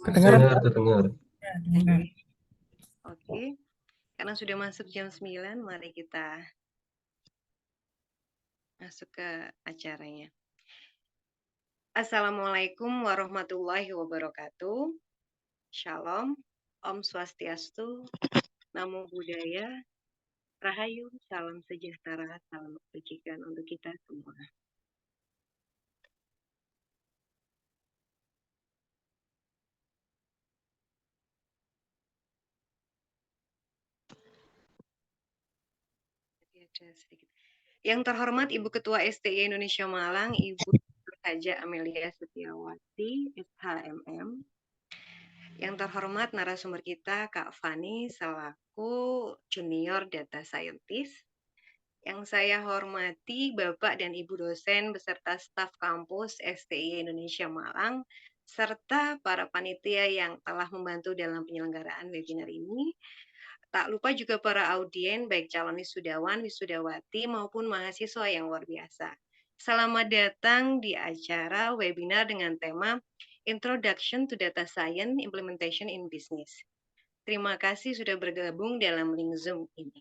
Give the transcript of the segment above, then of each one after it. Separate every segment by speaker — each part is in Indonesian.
Speaker 1: Kedengaran?
Speaker 2: Terdengar.
Speaker 1: Dengar.
Speaker 3: Oke, karena sudah masuk jam 9, mari kita masuk ke acaranya. Assalamualaikum warahmatullahi wabarakatuh. Shalom, Om Swastiastu, Namo Buddhaya, Rahayu, salam sejahtera, salam kebajikan untuk kita semua. Yang terhormat Ibu Ketua STI Indonesia Malang, Ibu Haja Amelia Setiawati, SHMM. Yang terhormat narasumber kita, Kak Fani, selaku Junior Data Scientist. Yang saya hormati Bapak dan Ibu dosen beserta staf kampus STI Indonesia Malang, serta para panitia yang telah membantu dalam penyelenggaraan webinar ini. Tak lupa juga para audien, baik calon wisudawan, wisudawati, maupun mahasiswa yang luar biasa. Selamat datang di acara webinar dengan tema Introduction to Data Science Implementation in Business. Terima kasih sudah bergabung dalam link Zoom ini.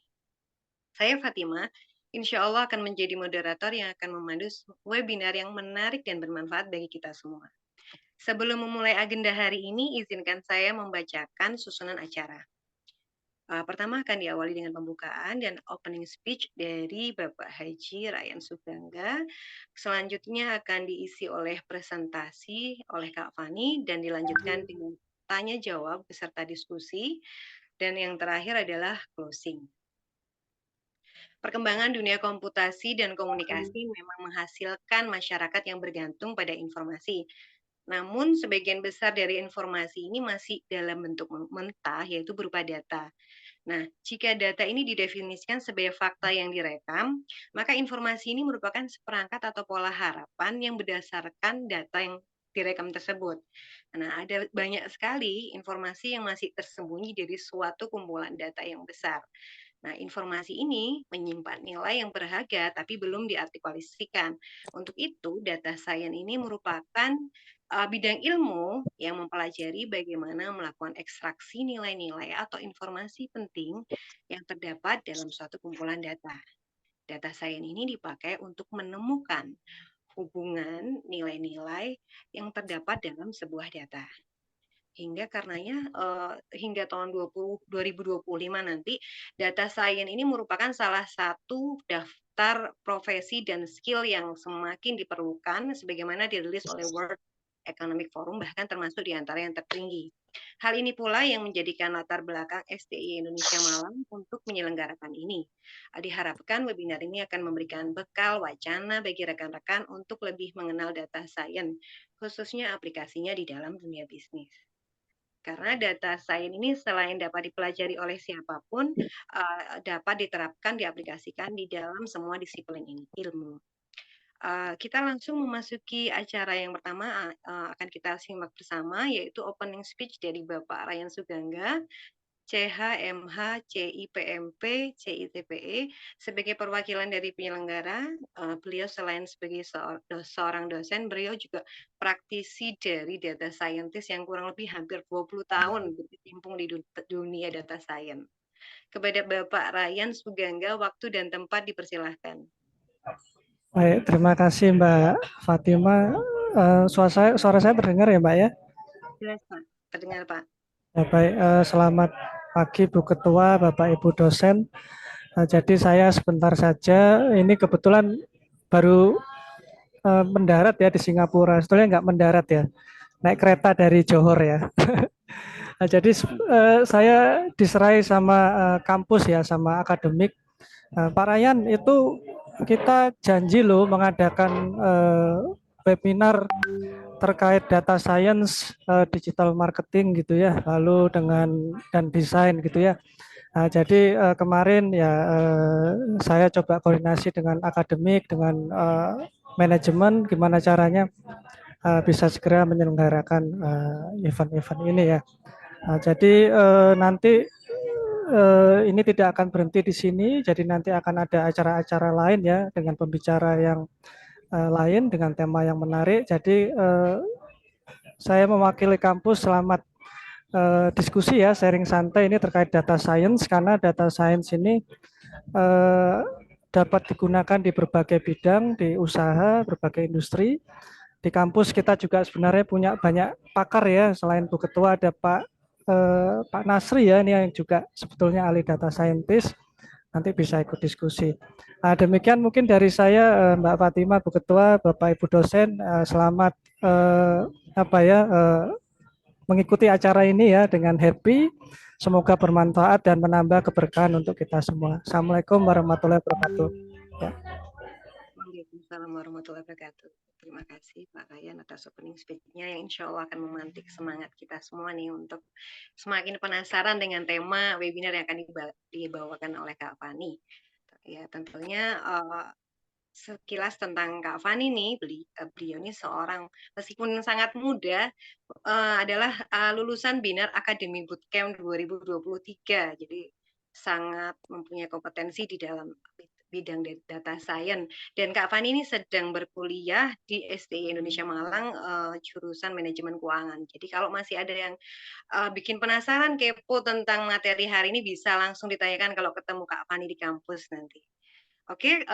Speaker 3: Saya Fatima, insya Allah akan menjadi moderator yang akan memandu webinar yang menarik dan bermanfaat bagi kita semua. Sebelum memulai agenda hari ini, izinkan saya membacakan susunan acara. Pertama akan diawali dengan pembukaan dan opening speech dari Bapak Haji Ryan Suganda. Selanjutnya akan diisi oleh presentasi oleh Kak Fani dan dilanjutkan dengan tanya jawab beserta diskusi. Dan yang terakhir adalah closing. Perkembangan dunia komputasi dan komunikasi memang menghasilkan masyarakat yang bergantung pada informasi. Namun sebagian besar dari informasi ini masih dalam bentuk mentah, yaitu berupa data. Nah, jika data ini didefinisikan sebagai fakta yang direkam, maka informasi ini merupakan seperangkat atau pola harapan yang berdasarkan data yang direkam tersebut. Nah, ada banyak sekali informasi yang masih tersembunyi dari suatu kumpulan data yang besar. Nah, informasi ini menyimpan nilai yang berharga tapi belum diartikulasikan. Untuk itu, data science ini merupakan bidang ilmu yang mempelajari bagaimana melakukan ekstraksi nilai-nilai atau informasi penting yang terdapat dalam suatu kumpulan data. Data science ini dipakai untuk menemukan hubungan nilai-nilai yang terdapat dalam sebuah data. Hingga karenanya hingga tahun 2025 nanti data science ini merupakan salah satu daftar profesi dan skill yang semakin diperlukan sebagaimana dirilis oleh World Economic Forum, bahkan termasuk di antara yang tertinggi. Hal ini pula yang menjadikan latar belakang STI Indonesia Malang untuk menyelenggarakan ini. Diharapkan webinar ini akan memberikan bekal wacana bagi rekan-rekan untuk lebih mengenal data science, khususnya aplikasinya di dalam dunia bisnis. Karena data science ini selain dapat dipelajari oleh siapapun, dapat diterapkan, diaplikasikan di dalam semua disiplin ilmu. Kita langsung memasuki acara yang pertama, akan kita simak bersama, yaitu opening speech dari Bapak Ryan Suganda, CHMH, CIPMP, CITPE. Sebagai perwakilan dari penyelenggara, beliau selain sebagai seorang dosen, beliau juga praktisi dari data scientist yang kurang lebih hampir 20 tahun berkecimpung di dunia data science. Kepada Bapak Ryan Suganda, waktu dan tempat dipersilahkan.
Speaker 1: Baik, terima kasih Mbak Fatima. Suara saya terdengar ya Mbak ya?
Speaker 3: Jelas Pak, terdengar Pak.
Speaker 1: Ya, baik, selamat pagi Bu Ketua, Bapak Ibu dosen. Jadi saya sebentar saja, ini kebetulan baru mendarat ya di Singapura. Sebetulnya nggak mendarat ya, naik kereta dari Johor ya. Jadi saya diserai sama kampus ya, sama akademik. Pak Ryan, itu kita janji loh mengadakan webinar terkait data science, digital marketing gitu ya, lalu dan desain gitu ya. Nah, jadi kemarin ya saya coba koordinasi dengan akademik, dengan manajemen, gimana caranya bisa segera menyelenggarakan event-event ini ya. Nah, jadi nanti ini tidak akan berhenti di sini, jadi nanti akan ada acara-acara lain ya dengan pembicara yang lain dengan tema yang menarik. Jadi saya mewakili kampus selamat diskusi ya, sharing santai ini terkait data science karena data science ini eh, dapat digunakan di berbagai bidang, di usaha, berbagai industri. Di kampus kita juga sebenarnya punya banyak pakar ya, selain Bu Ketua ada Pak Nasri ya, ini yang juga sebetulnya ahli data scientist. Nanti bisa ikut diskusi. Demikian mungkin dari saya, Mbak Fatima, Bu Ketua, Bapak Ibu dosen, selamat apa ya mengikuti acara ini ya dengan happy. Semoga bermanfaat dan menambah keberkahan untuk kita semua. Assalamualaikum warahmatullahi wabarakatuh. Ya.
Speaker 3: Waalaikumsalam warahmatullahi wabarakatuh. Terima kasih Pak Ryan atas opening speech-nya yang insya Allah akan memantik semangat kita semua nih untuk semakin penasaran dengan tema webinar yang akan dibawakan oleh Kak Fani. Ya tentunya sekilas tentang Kak Fani nih, beliau ini seorang meskipun sangat muda adalah lulusan Binar Academy Bootcamp 2023. Jadi sangat mempunyai kompetensi di dalam bidang data science. Dan Kak Fani ini sedang berkuliah di STI Indonesia Malang jurusan manajemen keuangan. Jadi kalau masih ada yang bikin penasaran kepo tentang materi hari ini bisa langsung ditanyakan kalau ketemu Kak Fani di kampus nanti. Oke,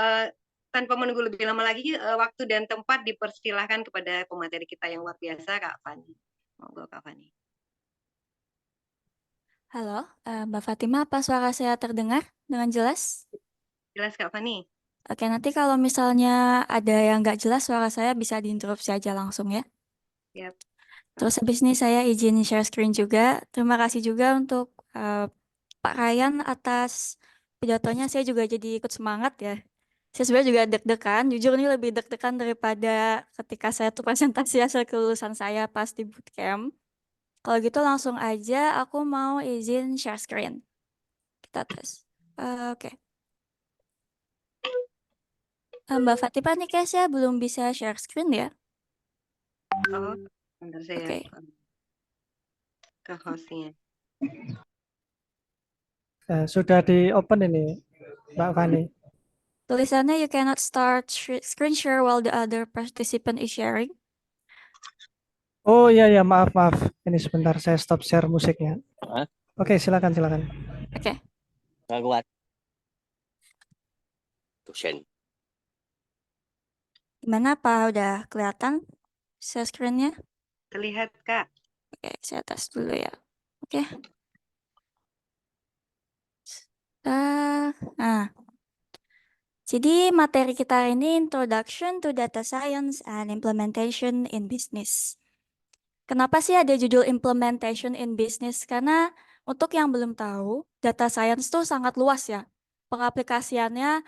Speaker 3: tanpa menunggu lebih lama lagi, waktu dan tempat dipersilahkan kepada pemateri kita yang luar biasa, Kak Fani. Monggo, Kak Fani.
Speaker 2: Halo, Mbak Fatima, apa suara saya terdengar dengan jelas?
Speaker 3: Jelas, Kak Fani?
Speaker 2: Oke, nanti kalau misalnya ada yang nggak jelas suara saya bisa diinterupsi aja langsung ya.
Speaker 3: Yap.
Speaker 2: Terus habis ini saya izin share screen juga. Terima kasih juga untuk Pak Ryan atas pidatonya. Saya juga jadi ikut semangat ya. Saya sebenarnya juga deg-degan. Jujur ini lebih deg-degan daripada ketika saya tuh presentasi hasil kelulusan saya pas di bootcamp. Kalau gitu langsung aja aku mau izin share screen. Kita tes. Oke. Mbak Fatima nih kayak saya belum bisa share screen ya.
Speaker 3: Oh, bentar saya
Speaker 2: Oke.
Speaker 3: ke hostnya.
Speaker 1: Sudah di open ini, Mbak Fani.
Speaker 2: Tulisannya you cannot start screen share while the other participant is sharing.
Speaker 1: Oh iya ya, maaf maaf. Ini sebentar saya stop share musiknya.
Speaker 4: Hah?
Speaker 1: Oke, silakan silakan.
Speaker 2: Oke.
Speaker 4: Nggak kuat. Dosen.
Speaker 2: Gimana Pak? Udah kelihatan share screen-nya?
Speaker 3: Terlihat, Kak.
Speaker 2: Oke, saya tes dulu ya. Oke. Nah, jadi materi kita ini Introduction to Data Science and Implementation in Business. Kenapa sih ada judul Implementation in Business? Karena untuk yang belum tahu, data science tuh sangat luas ya. Pengaplikasiannya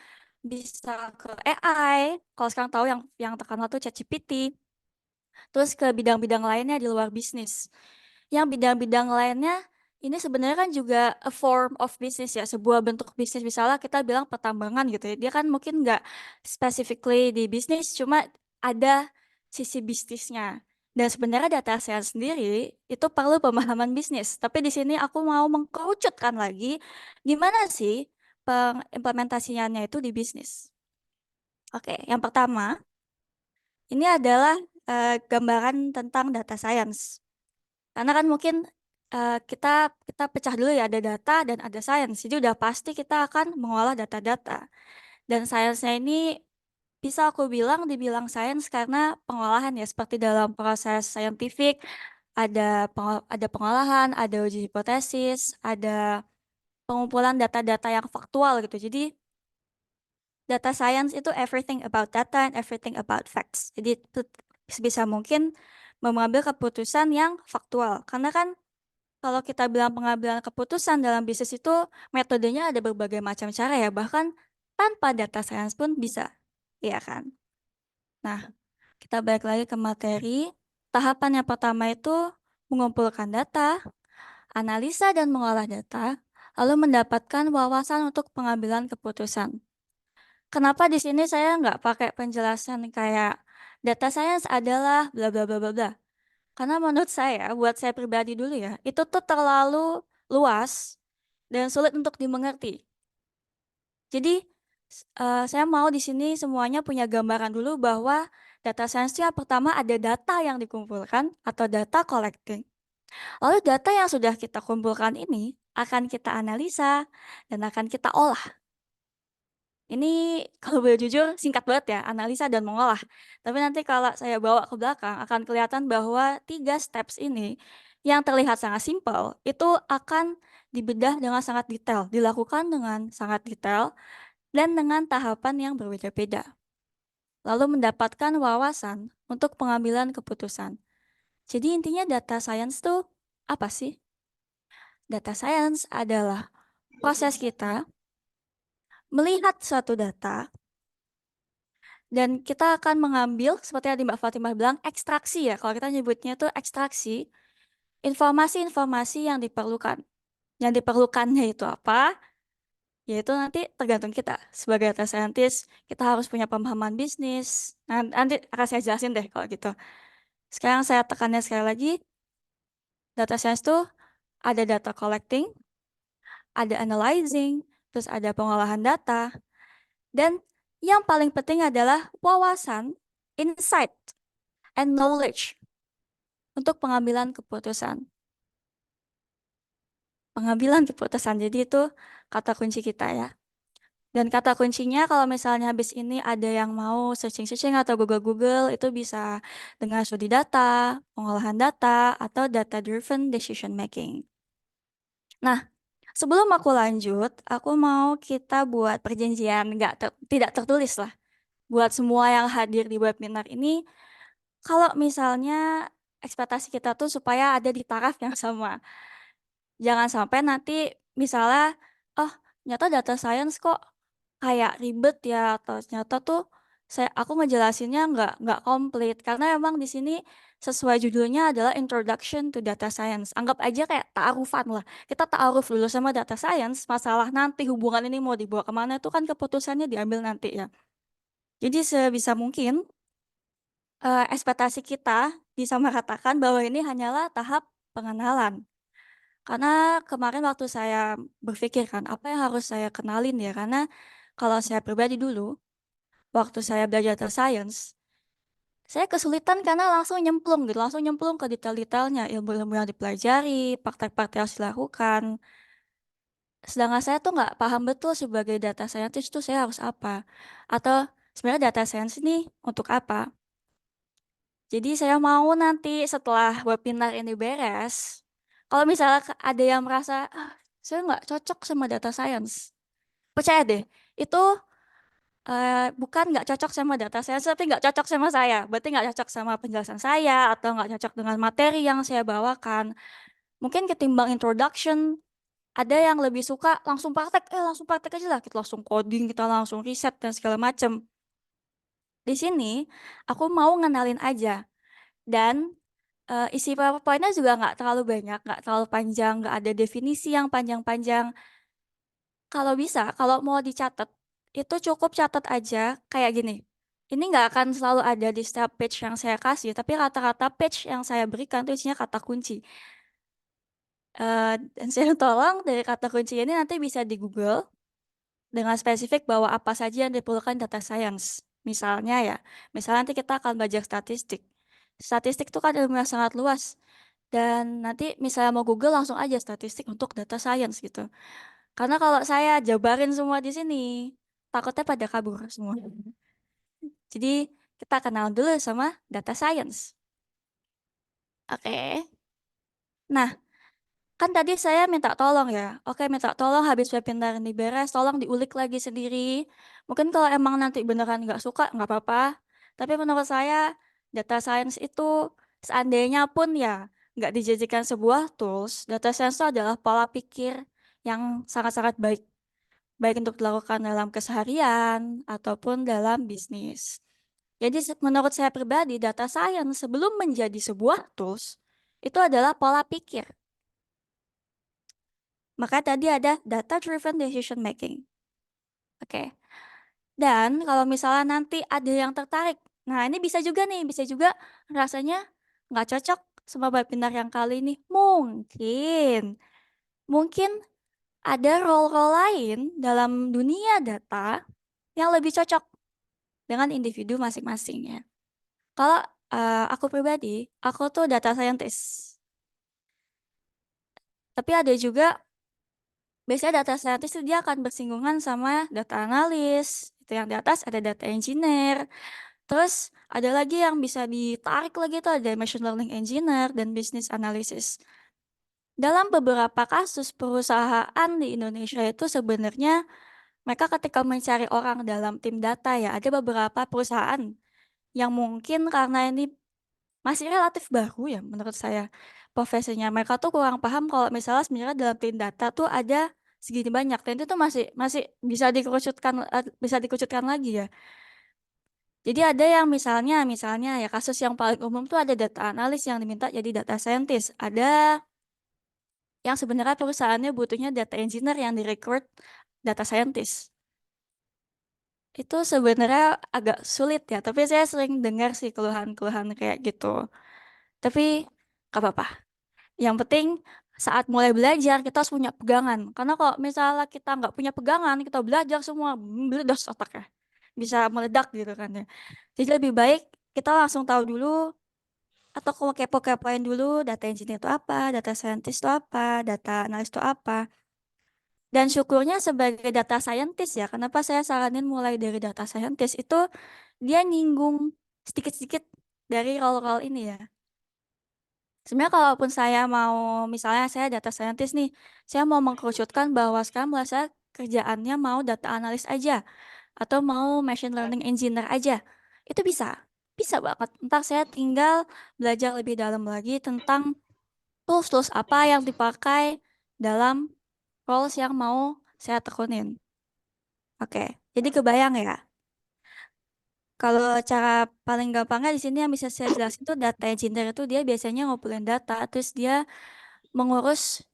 Speaker 2: bisa ke AI, kalau sekarang tahu yang terkenal tuh ChatGPT, terus ke bidang-bidang lainnya di luar bisnis. Yang bidang-bidang lainnya ini sebenarnya kan juga a form of business ya, sebuah bentuk bisnis. Misalnya kita bilang pertambangan gitu ya, dia kan mungkin nggak specifically di bisnis, cuma ada sisi bisnisnya. Dan sebenarnya data science sendiri itu perlu pemahaman bisnis. Tapi di sini aku mau mengkerucutkan lagi, gimana sih pengimplementasinya itu di bisnis. Oke, yang pertama, ini adalah gambaran tentang data science. Karena kan mungkin kita pecah dulu ya, ada data dan ada science. Jadi udah pasti kita akan mengolah data-data. Dan sainsnya ini bisa aku bilang dibilang sains karena pengolahan ya, seperti dalam proses saintifik ada pengolahan, ada uji hipotesis, ada pengumpulan data-data yang faktual gitu. Jadi data science itu everything about data and everything about facts. Jadi sebisa mungkin mengambil keputusan yang faktual. Karena kan kalau kita bilang pengambilan keputusan dalam bisnis itu metodenya ada berbagai macam cara ya, bahkan tanpa data science pun bisa, iya kan? Nah, kita balik lagi ke materi. Tahapan yang pertama itu mengumpulkan data, analisa dan mengolah data, lalu mendapatkan wawasan untuk pengambilan keputusan. Kenapa di sini saya nggak pakai penjelasan kayak data science adalah bla bla bla bla bla. Karena menurut saya, buat saya pribadi dulu ya, itu tuh terlalu luas dan sulit untuk dimengerti. Jadi saya mau di sini semuanya punya gambaran dulu bahwa data science yang pertama ada data yang dikumpulkan atau data collecting. Lalu data yang sudah kita kumpulkan ini akan kita analisa dan akan kita olah. Ini kalau boleh jujur singkat banget ya, analisa dan mengolah. Tapi nanti kalau saya bawa ke belakang akan kelihatan bahwa 3 steps ini yang terlihat sangat simpel, itu akan dibedah dengan sangat detail, dilakukan dengan sangat detail dan dengan tahapan yang berbeda-beda. Lalu mendapatkan wawasan untuk pengambilan keputusan. Jadi intinya data science tuh apa sih? Data science adalah proses kita melihat suatu data dan kita akan mengambil seperti yang Mbak Fatimah bilang ekstraksi ya. Kalau kita nyebutnya itu ekstraksi informasi-informasi yang diperlukan. Yang diperlukannya itu apa? Yaitu nanti tergantung kita sebagai data scientist, kita harus punya pemahaman bisnis. Nanti akan saya jelasin deh kalau gitu. Sekarang saya tekannya sekali lagi, data science itu ada data collecting, ada analyzing, terus ada pengolahan data, dan yang paling penting adalah wawasan, insight, and knowledge untuk pengambilan keputusan. Pengambilan keputusan, jadi itu kata kunci kita ya. Dan kata kuncinya kalau misalnya habis ini ada yang mau searching-searching atau Google-Google, itu bisa dengan studi data, pengolahan data, atau data-driven decision making. Nah, sebelum aku lanjut, aku mau kita buat perjanjian tidak tertulis lah. Buat semua yang hadir di webinar ini, kalau misalnya ekspektasi kita tuh supaya ada di taraf yang sama. Jangan sampai nanti misalnya, oh ternyata data science kok kayak ribet ya, atau ternyata tuh aku ngejelasinnya nggak komplit karena emang di sini sesuai judulnya adalah Introduction to Data Science. Anggap aja kayak ta'arufan lah. Kita ta'aruf dulu sama data science, masalah nanti hubungan ini mau dibawa kemana itu kan keputusannya diambil nanti ya. Jadi sebisa mungkin ekspektasi kita bisa mengatakan bahwa ini hanyalah tahap pengenalan. Karena kemarin waktu saya berpikir kan, apa yang harus saya kenalin ya? Karena kalau saya pribadi dulu, waktu saya belajar data science, saya kesulitan karena langsung nyemplung gitu, langsung nyemplung ke detail-detailnya, ilmu-ilmu yang dipelajari, praktek-praktek yang harus dilakukan. Sedangkan saya tuh nggak paham betul sebagai data scientist tuh saya harus apa. Atau sebenarnya data science ini untuk apa. Jadi saya mau nanti setelah webinar ini beres, kalau misalnya ada yang merasa, ah, saya nggak cocok sama data science. Percaya deh, itu bukan nggak cocok sama data science, tapi nggak cocok sama saya. Berarti nggak cocok sama penjelasan saya, atau nggak cocok dengan materi yang saya bawakan. Mungkin ketimbang introduction, ada yang lebih suka langsung praktek aja lah. Kita langsung coding, kita langsung riset, dan segala macem. Di sini, aku mau ngenalin aja. Dan isi PowerPoint-nya juga nggak terlalu banyak, nggak terlalu panjang, nggak ada definisi yang panjang-panjang. Kalau bisa, kalau mau dicatat, itu cukup catat aja kayak gini. Ini nggak akan selalu ada di setiap page yang saya kasih, tapi rata-rata page yang saya berikan itu isinya kata kunci. Dan saya tolong dari kata kunci ini nanti bisa di Google dengan spesifik bahwa apa saja yang diperlukan data science. Misalnya ya, misalnya nanti kita akan belajar statistik. Statistik itu kan ilmu yang sangat luas. Dan nanti misalnya mau Google langsung aja statistik untuk data science gitu. Karena kalau saya jabarin semua di sini, takutnya pada kabur semua. Jadi kita kenal dulu sama data science. Oke. Nah, kan tadi saya minta tolong ya. Oke, minta tolong habis webinar ini beres, tolong diulik lagi sendiri. Mungkin kalau emang nanti beneran nggak suka, nggak apa-apa. Tapi menurut saya, data science itu seandainya pun ya nggak dijadikan sebuah tools, data science itu adalah pola pikir yang sangat-sangat baik. Baik untuk dilakukan dalam keseharian ataupun dalam bisnis. Jadi menurut saya pribadi, data science sebelum menjadi sebuah tools, itu adalah pola pikir. Maka tadi ada data-driven decision making. Oke. Dan kalau misalnya nanti ada yang tertarik, nah ini bisa juga nih, bisa juga rasanya nggak cocok sama webinar yang kali ini. Mungkin ada role-role lain dalam dunia data yang lebih cocok dengan individu masing-masing ya. Kalau aku pribadi, aku tuh data scientist. Tapi ada juga biasanya data scientist itu dia akan bersinggungan sama data analis. Itu yang di atas ada data engineer. Terus ada lagi yang bisa ditarik lagi tuh ada machine learning engineer dan business analysis. Dalam beberapa kasus perusahaan di Indonesia itu sebenarnya mereka ketika mencari orang dalam tim data ya, ada beberapa perusahaan yang mungkin karena ini masih relatif baru ya menurut saya profesinya. Mereka tuh kurang paham kalau misalnya sebenarnya dalam tim data tuh ada segini banyak dan itu tuh masih masih bisa dikerucutkan lagi ya. Jadi ada yang misalnya ya kasus yang paling umum tuh ada data analis yang diminta jadi data scientist. Ada yang sebenarnya perusahaannya butuhnya data engineer yang direcruit data scientist. Itu sebenarnya agak sulit ya, tapi saya sering dengar sih keluhan-keluhan kayak gitu. Tapi gak apa-apa. Yang penting saat mulai belajar kita harus punya pegangan. Karena kalau misalnya kita nggak punya pegangan, kita belajar semua meledos otaknya. Bisa meledak gitu kan ya. Jadi lebih baik kita langsung tahu dulu atau kalau kepo-kepoin dulu data engineer itu apa, data scientist itu apa, data analis itu apa. Dan syukurnya sebagai data scientist ya, kenapa saya saranin mulai dari data scientist itu dia nyinggung sedikit-sedikit dari role-role ini ya. Sebenarnya kalaupun saya mau, misalnya saya data scientist nih, saya mau mengkerucutkan bahwa sekarang mulai saya kerjaannya mau data analis aja, atau mau machine learning engineer aja. Itu bisa, bisa banget. Ntar saya tinggal belajar lebih dalam lagi tentang tools-tools apa yang dipakai dalam roles yang mau saya tekunin. Oke, jadi kebayang ya. Kalau cara paling gampangnya di sini yang bisa saya jelasin itu data engineer itu dia biasanya ngumpulin data, terus dia mengurus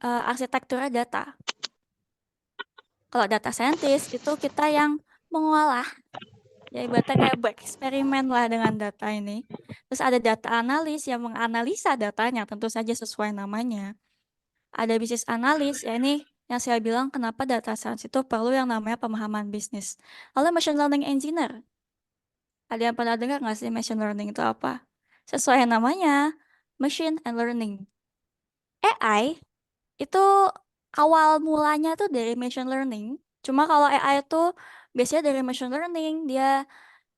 Speaker 2: arsitekturnya data. Kalau data scientist itu kita yang mengolah, ya ibaratnya kayak bereksperimen lah dengan data ini. Terus ada data analis yang menganalisa datanya, tentu saja sesuai namanya. Ada business analis, ya ini yang saya bilang kenapa data science itu perlu yang namanya pemahaman bisnis. Lalu machine learning engineer, ada yang pernah dengar nggak sih machine learning itu apa? Sesuai namanya, machine and learning. AI itu awal mulanya tuh dari machine learning. Cuma kalau AI itu biasanya dari machine learning, dia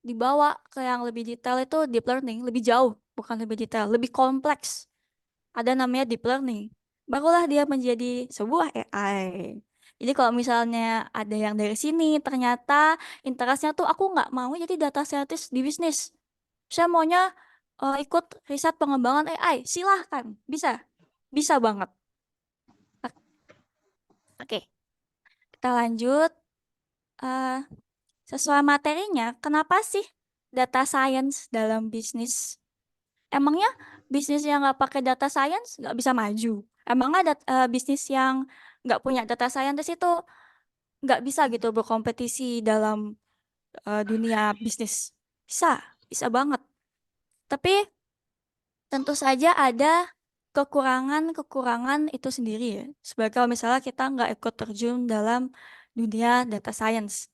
Speaker 2: dibawa ke yang lebih detail itu deep learning, lebih jauh, bukan lebih detail, lebih kompleks. Ada namanya deep learning. Barulah dia menjadi sebuah AI. Jadi kalau misalnya ada yang dari sini, ternyata interestnya tuh aku nggak mau jadi data scientist di bisnis. Saya maunya ikut riset pengembangan AI. Silahkan, bisa. Bisa banget. Oke, kita lanjut. Eh, Sesuai materinya, kenapa sih data science dalam bisnis? Emangnya bisnis yang nggak pakai data science nggak bisa maju? Emangnya bisnis yang nggak punya data scientist itu nggak bisa gitu berkompetisi dalam dunia bisnis? Bisa, bisa banget. Tapi tentu saja ada kekurangan-kekurangan itu sendiri ya. Sebagai kalau misalnya kita nggak ikut terjun dalam dunia data science.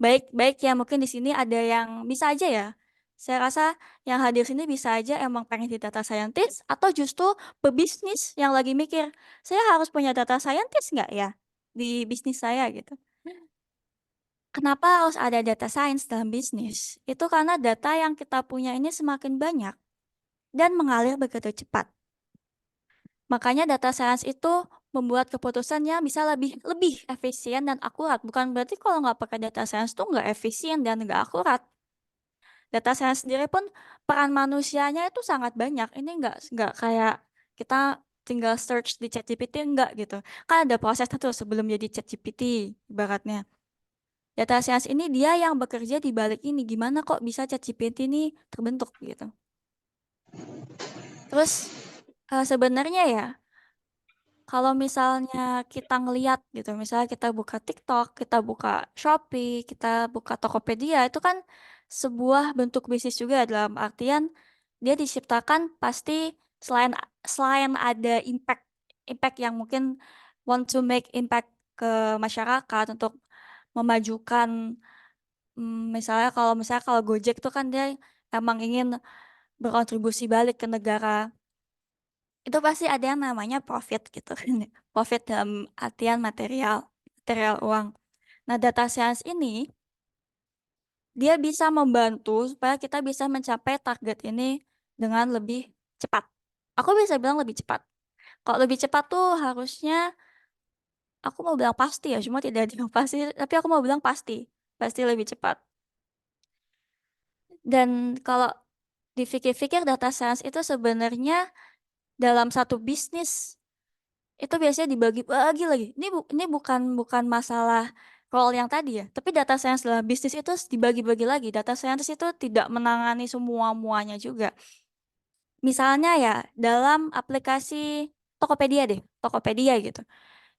Speaker 2: Baik-baik ya mungkin di sini ada yang bisa aja ya. Saya rasa yang hadir sini bisa aja emang pengen di data scientist atau justru pebisnis yang lagi mikir, saya harus punya data scientist nggak ya di bisnis saya gitu. Kenapa harus ada data science dalam bisnis? Itu karena data yang kita punya ini semakin banyak dan mengalir begitu cepat. Makanya data science itu membuat keputusannya bisa lebih lebih efisien dan akurat. Bukan berarti kalau nggak pakai data science tuh nggak efisien dan nggak akurat. Data science sendiri pun peran manusianya itu sangat banyak. Ini nggak kayak kita tinggal search di ChatGPT enggak gitu. Kan ada proses tuh sebelum jadi ChatGPT ibaratnya. Data science ini dia yang bekerja di balik ini. Gimana kok bisa ChatGPT ini terbentuk gitu. Terus sebenarnya ya kalau misalnya kita ngeliat gitu, misalnya kita buka TikTok, kita buka Shopee, kita buka Tokopedia, itu kan sebuah bentuk bisnis juga dalam artian dia diciptakan pasti selain selain ada impact impact yang mungkin want to make impact ke masyarakat untuk memajukan misalnya kalau Gojek itu kan dia emang ingin berkontribusi balik ke negara itu pasti ada yang namanya profit gitu kan. Profit dalam artian material, material uang. Nah, data science ini dia bisa membantu supaya kita bisa mencapai target ini dengan lebih cepat. Aku bisa bilang lebih cepat. Kalau lebih cepat tuh harusnya aku mau bilang pasti ya, cuma tidak ada yang pasti, tapi aku mau bilang pasti, pasti lebih cepat. Dan kalau dipikir-pikir data science itu sebenarnya dalam satu bisnis itu biasanya dibagi-bagi lagi. Ini bukan bukan masalah role yang tadi ya, tapi data science dalam bisnis itu dibagi-bagi lagi. Data science itu tidak menangani semua-muanya juga. Misalnya ya dalam aplikasi Tokopedia deh, Tokopedia gitu.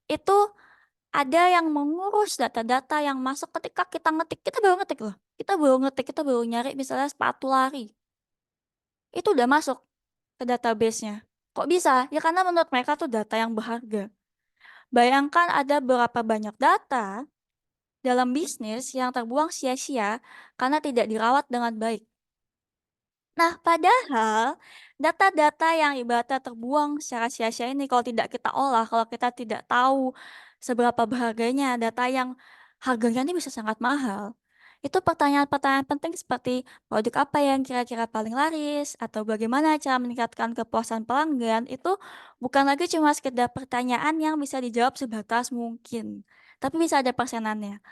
Speaker 2: Itu ada yang mengurus data-data yang masuk ketika kita ngetik. Kita baru ngetik loh. Kita baru ngetik, kita baru nyari misalnya sepatu lari. Itu udah masuk ke database-nya. Kok bisa? Ya karena menurut mereka tuh data yang berharga. Bayangkan ada berapa banyak data dalam bisnis yang terbuang sia-sia karena tidak dirawat dengan baik. Nah, padahal data-data yang ibaratnya terbuang secara sia-sia ini kalau tidak kita olah, kalau kita tidak tahu seberapa berharganya data yang harganya ini bisa sangat mahal. Itu pertanyaan-pertanyaan penting seperti produk apa yang kira-kira paling laris atau bagaimana cara meningkatkan kepuasan pelanggan itu bukan lagi cuma sekedar pertanyaan yang bisa dijawab sebatas mungkin, tapi bisa ada persenannya.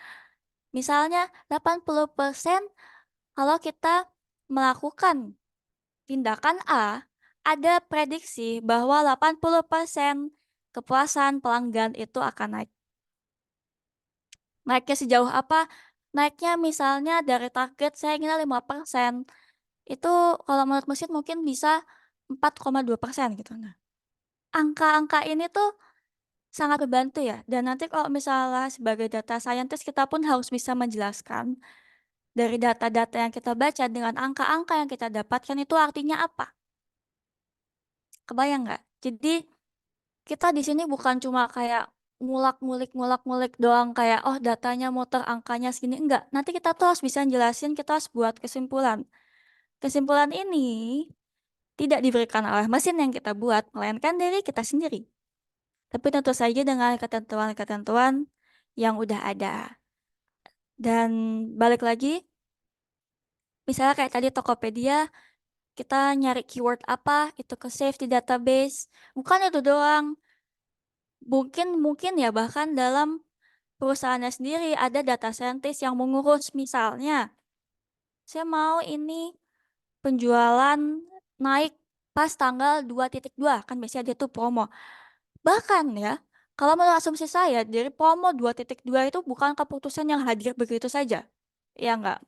Speaker 2: Misalnya 80% kalau kita melakukan tindakan A, ada prediksi bahwa 80% kepuasan pelanggan itu akan naik. Naiknya sejauh apa? Naiknya misalnya dari target saya kira 5%. Itu kalau menurut mesin mungkin bisa 4,2% gitu. Nah, angka-angka ini tuh sangat membantu ya. Dan nanti kalau misalnya sebagai data scientist kita pun harus bisa menjelaskan dari data-data yang kita baca dengan angka-angka yang kita dapatkan itu artinya apa. Kebayang nggak? Jadi kita di sini bukan cuma kayak ngulak-ngulik doang kayak oh datanya muter angkanya segini enggak. Nanti kita tuh harus bisa jelasin, kita harus buat kesimpulan. Kesimpulan ini tidak diberikan oleh mesin yang kita buat, melainkan dari kita sendiri. Tapi tentu saja dengan ketentuan-ketentuan yang udah ada. Dan balik lagi, misalnya kayak tadi Tokopedia, kita nyari keyword apa, itu ke save di database. Bukan itu doang. Mungkin mungkin ya bahkan dalam perusahaannya sendiri ada data scientist yang mengurus misalnya saya mau ini penjualan naik pas tanggal 2.2 kan biasanya dia tuh promo. Bahkan ya, kalau menurut asumsi saya dari promo 2.2 itu bukan keputusan yang hadir begitu saja. Ya enggak.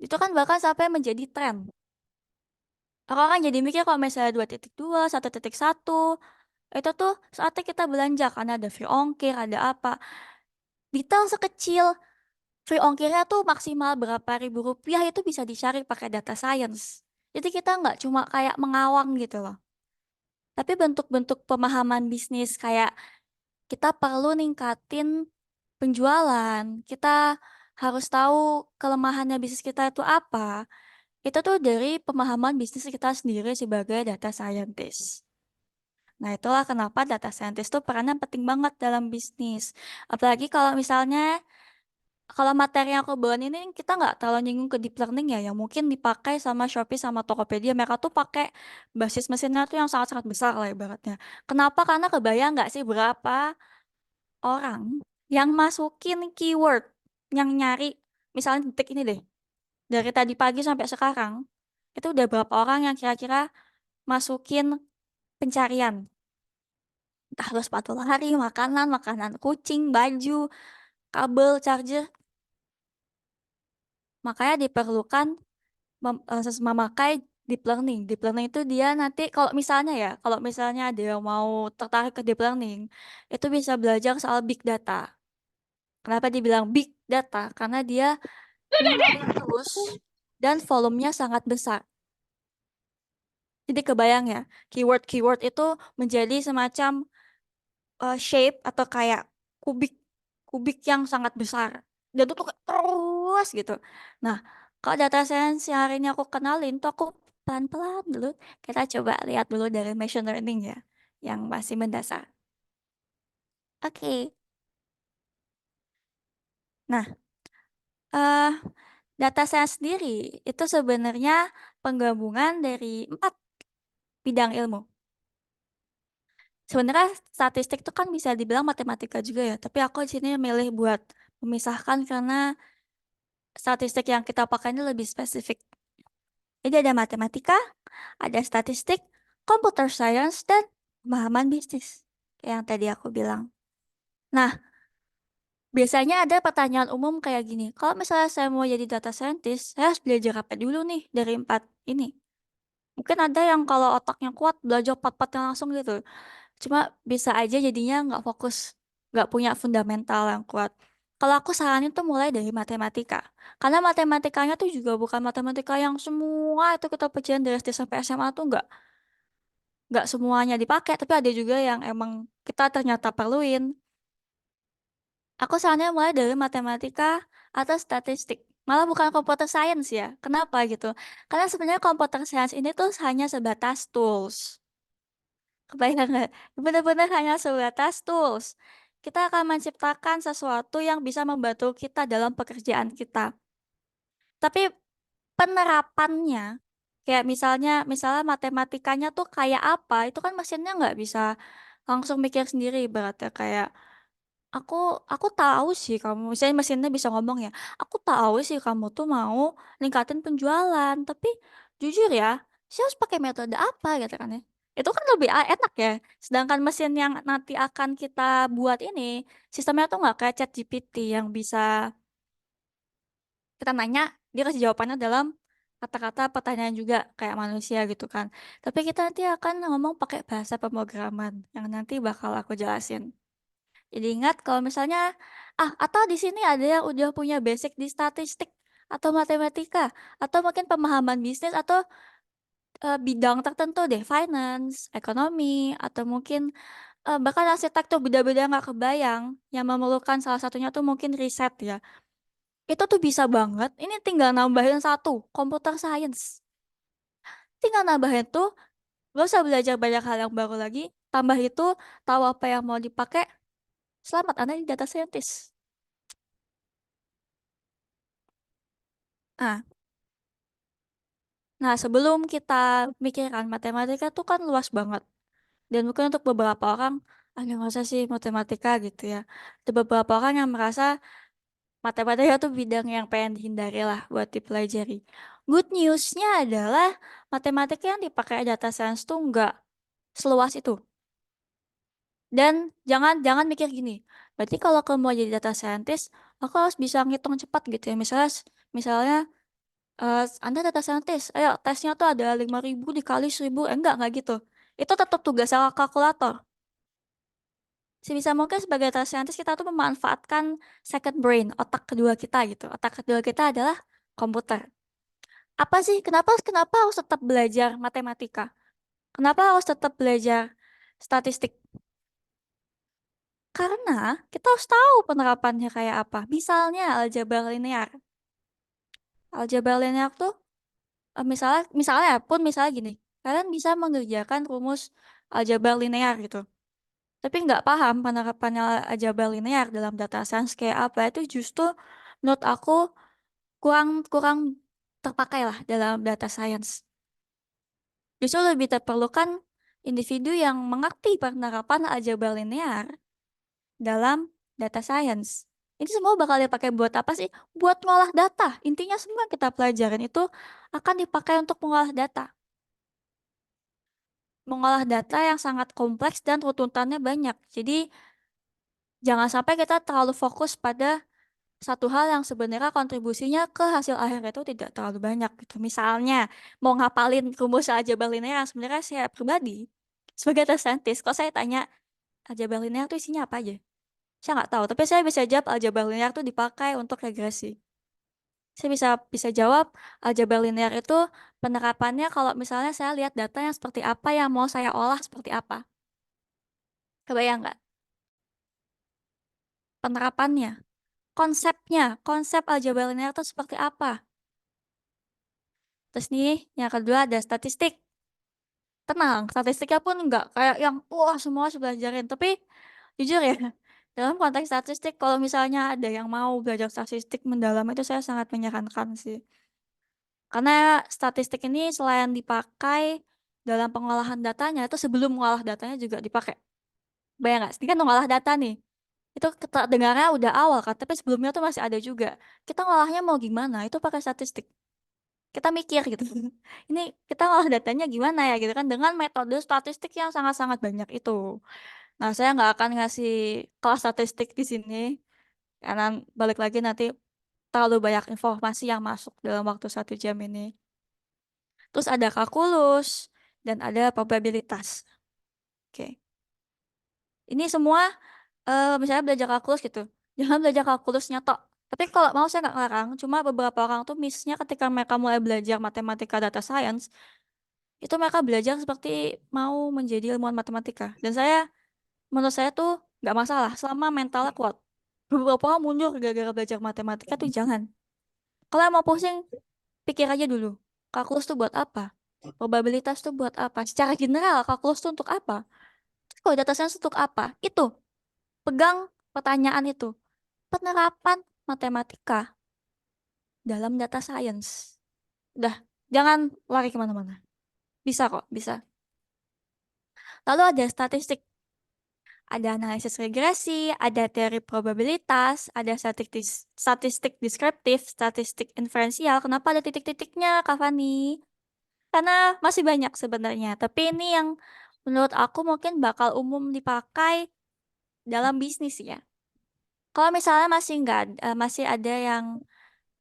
Speaker 2: Itu kan bahkan sampai menjadi tren. Orang jadi mikir kalau misalnya 2.2, 1.1 itu tuh saatnya kita belanja karena ada free ongkir, ada apa. Detail sekecil free ongkirnya tuh maksimal berapa ribu rupiah itu bisa dicari pakai data science. Jadi kita nggak cuma kayak mengawang gitu loh. Tapi bentuk-bentuk pemahaman bisnis kayak kita perlu ningkatin penjualan, kita harus tahu kelemahannya bisnis kita itu apa. Itu tuh dari pemahaman bisnis kita sendiri sebagai data scientist. Nah, itulah kenapa data scientist tuh perannya penting banget dalam bisnis. Apalagi kalau misalnya kalau materi yang aku bawain ini kita nggak terlalu nyinggung ke deep learning ya, yang mungkin dipakai sama Shopee sama Tokopedia. Mereka tuh pakai basis mesinnya tuh yang sangat-sangat besar lah ibaratnya. Kenapa? Karena kebayang nggak sih berapa orang yang masukin keyword, yang nyari, misalnya detik ini deh, dari tadi pagi sampai sekarang, itu udah berapa orang yang kira-kira masukin pencarian. Entah itu sepatu lari, makanan, makanan kucing, baju, kabel, charger. Makanya diperlukan memakai deep learning. Deep learning itu dia nanti kalau misalnya ya, kalau misalnya dia mau tertarik ke deep learning, itu bisa belajar soal big data. Kenapa dibilang big data? Karena dia ngumpulin terus dan volumenya sangat besar. Jadi kebayang ya, keyword-keyword itu menjadi semacam shape atau kayak kubik kubik yang sangat besar. Dan itu tuh kayak terus gitu. Nah, kalau data science yang hari ini aku kenalin tuh aku pelan-pelan dulu kita coba lihat dulu dari machine learning ya, yang masih mendasar. Oke. Nah, eh data science sendiri itu sebenarnya penggabungan dari 4 bidang ilmu. Sebenarnya statistik itu kan bisa dibilang matematika juga ya, tapi aku di sini milih buat memisahkan karena statistik yang kita pakai ini lebih spesifik. Jadi ada matematika, ada statistik, computer science, dan pemahaman bisnis. Kayak yang tadi aku bilang. Nah, biasanya ada pertanyaan umum kayak gini. Kalau misalnya saya mau jadi data scientist, saya harus belajar apa dulu nih dari 4 ini? Mungkin ada yang kalau otaknya kuat, belajar 4-4 langsung gitu. Cuma bisa aja jadinya nggak fokus, nggak punya fundamental yang kuat. Kalau aku saranin tuh mulai dari matematika. Karena matematikanya tuh juga bukan matematika yang semua itu kita pelajarin dari SD sampai SMA tuh nggak semuanya dipakai, tapi ada juga yang emang kita ternyata perluin. Aku saranin mulai dari matematika atau statistik. Malah bukan computer science ya. Kenapa gitu? Karena sebenarnya computer science ini tuh hanya sebatas tools. Kebayang nggak? Benar-benar hanya sebatas tools. Kita akan menciptakan sesuatu yang bisa membantu kita dalam pekerjaan kita. Tapi penerapannya, kayak misalnya matematikanya tuh kayak apa, itu kan mesinnya nggak bisa langsung mikir sendiri. Berarti kayak aku aku tahu sih kamu, misalnya mesinnya bisa ngomong ya, aku tahu sih kamu tuh mau ningkatin penjualan, tapi jujur ya, saya harus pakai metode apa gitu kan ya. Itu kan lebih enak ya. Sedangkan mesin yang nanti akan kita buat ini, sistemnya tuh nggak kayak ChatGPT yang bisa kita nanya, dia kasih jawabannya dalam kata-kata pertanyaan juga kayak manusia gitu kan. Tapi kita nanti akan ngomong pakai bahasa pemrograman yang nanti bakal aku jelasin. Jadi ingat kalau misalnya atau di sini ada yang udah punya basic di statistik atau matematika atau mungkin pemahaman bisnis atau bidang tertentu deh, finance, ekonomi atau mungkin bahkan arsitektur beda-beda nggak kebayang yang memerlukan salah satunya tuh mungkin riset ya. Itu tuh bisa banget. Ini tinggal nambahin satu, computer science. Tinggal nambahin tuh, gak usah belajar banyak hal yang baru lagi. Tambah itu, tahu apa yang mau dipakai. Selamat, Anda di data scientist. Nah, nah sebelum kita mikirkan matematika tuh kan luas banget. Dan mungkin untuk beberapa orang, ada masa sih matematika gitu ya. Ada beberapa orang yang merasa matematika tuh bidang yang pengen dihindari lah buat dipelajari. Good newsnya adalah matematika yang dipakai data science tuh nggak seluas itu. Dan jangan jangan mikir gini. Berarti kalau kamu mau jadi data scientist, aku harus bisa ngitung cepat gitu ya. Misalnya Anda data scientist, ayo tesnya tuh ada 5.000 dikali 1.000. Enggak gitu. Itu tetap tugas ala kalkulator. Sebisa mungkin sebagai data scientist kita tuh memanfaatkan second brain, otak kedua kita gitu. Otak kedua kita adalah komputer. Apa sih? Kenapa kenapa harus tetap belajar matematika? Kenapa harus tetap belajar statistik? Karena kita harus tahu penerapannya kayak apa. Misalnya aljabar linear. Aljabar linear tuh misalnya gini, kalian bisa mengerjakan rumus aljabar linear gitu. Tapi nggak paham penerapannya aljabar linear dalam data science kayak apa, itu justru menurut aku kurang kurang terpakai lah dalam data science. Justru lebih terperlukan individu yang mengerti penerapan aljabar linear dalam data science. Ini semua bakal dipakai buat apa sih? Buat ngolah data. Intinya semua yang kita pelajarin itu akan dipakai untuk mengolah data. Mengolah data yang sangat kompleks dan runtutannya banyak. Jadi jangan sampai kita terlalu fokus pada satu hal yang sebenarnya kontribusinya ke hasil akhir itu tidak terlalu banyak gitu. Misalnya mau ngapalin rumus aljabar linear, sebenarnya saya pribadi sebagai data scientist, kalau saya tanya aljabar linear itu isinya apa aja? Saya nggak tahu, tapi saya bisa jawab aljabar linear itu dipakai untuk regresi. Saya bisa bisa jawab aljabar linear itu penerapannya kalau misalnya saya lihat data yang seperti apa yang mau saya olah seperti apa. Kebayang nggak? Penerapannya, konsep aljabar linear itu seperti apa? Terus nih, yang kedua ada statistik. Tenang, statistiknya pun nggak kayak yang wah semua harus belajarin. Tapi jujur ya, dalam konteks statistik, kalau misalnya ada yang mau belajar statistik mendalam itu saya sangat menyarankan sih. Karena statistik ini selain dipakai dalam pengolahan datanya, itu sebelum mengolah datanya juga dipakai. Bayang nggak? Ini kan mengolah data nih. Itu kita dengarnya udah awal kan, tapi sebelumnya tuh masih ada juga. Kita ngolahnya mau gimana? Itu pakai statistik. Kita mikir gitu. Ini kita ngolah datanya gimana ya gitu kan dengan metode statistik yang sangat-sangat banyak itu. Nah, saya nggak akan ngasih kelas statistik di sini karena balik lagi nanti terlalu banyak informasi yang masuk dalam waktu 1 jam ini. Terus ada kalkulus dan ada probabilitas. Oke. Ini semua misalnya belajar kalkulus gitu. Jangan belajar kalkulusnya tok. Tapi kalau mau saya nggak ngarang, cuma beberapa orang tuh miss-nya ketika mereka mulai belajar matematika data science, itu mereka belajar seperti mau menjadi ilmuwan matematika. Dan menurut saya tuh nggak masalah selama mentalnya kuat. Beberapa orang mundur gara-gara belajar matematika tuh jangan. Kalau mau pusing, pikir aja dulu. Kalkulus tuh buat apa? Probabilitas tuh buat apa? Secara general, kalkulus tuh untuk apa? Terus kalau data science untuk apa? Itu, pegang pertanyaan itu. Penerapan matematika dalam data science. Udah, jangan lari kemana-mana. Bisa kok, bisa. Lalu ada statistik. Ada analisis regresi, ada teori probabilitas, ada statistik deskriptif, statistik inferensial. Kenapa ada titik-titiknya, Kak Fani? Karena masih banyak sebenarnya. Tapi ini yang menurut aku mungkin bakal umum dipakai dalam bisnis ya. Kalau misalnya masih ada yang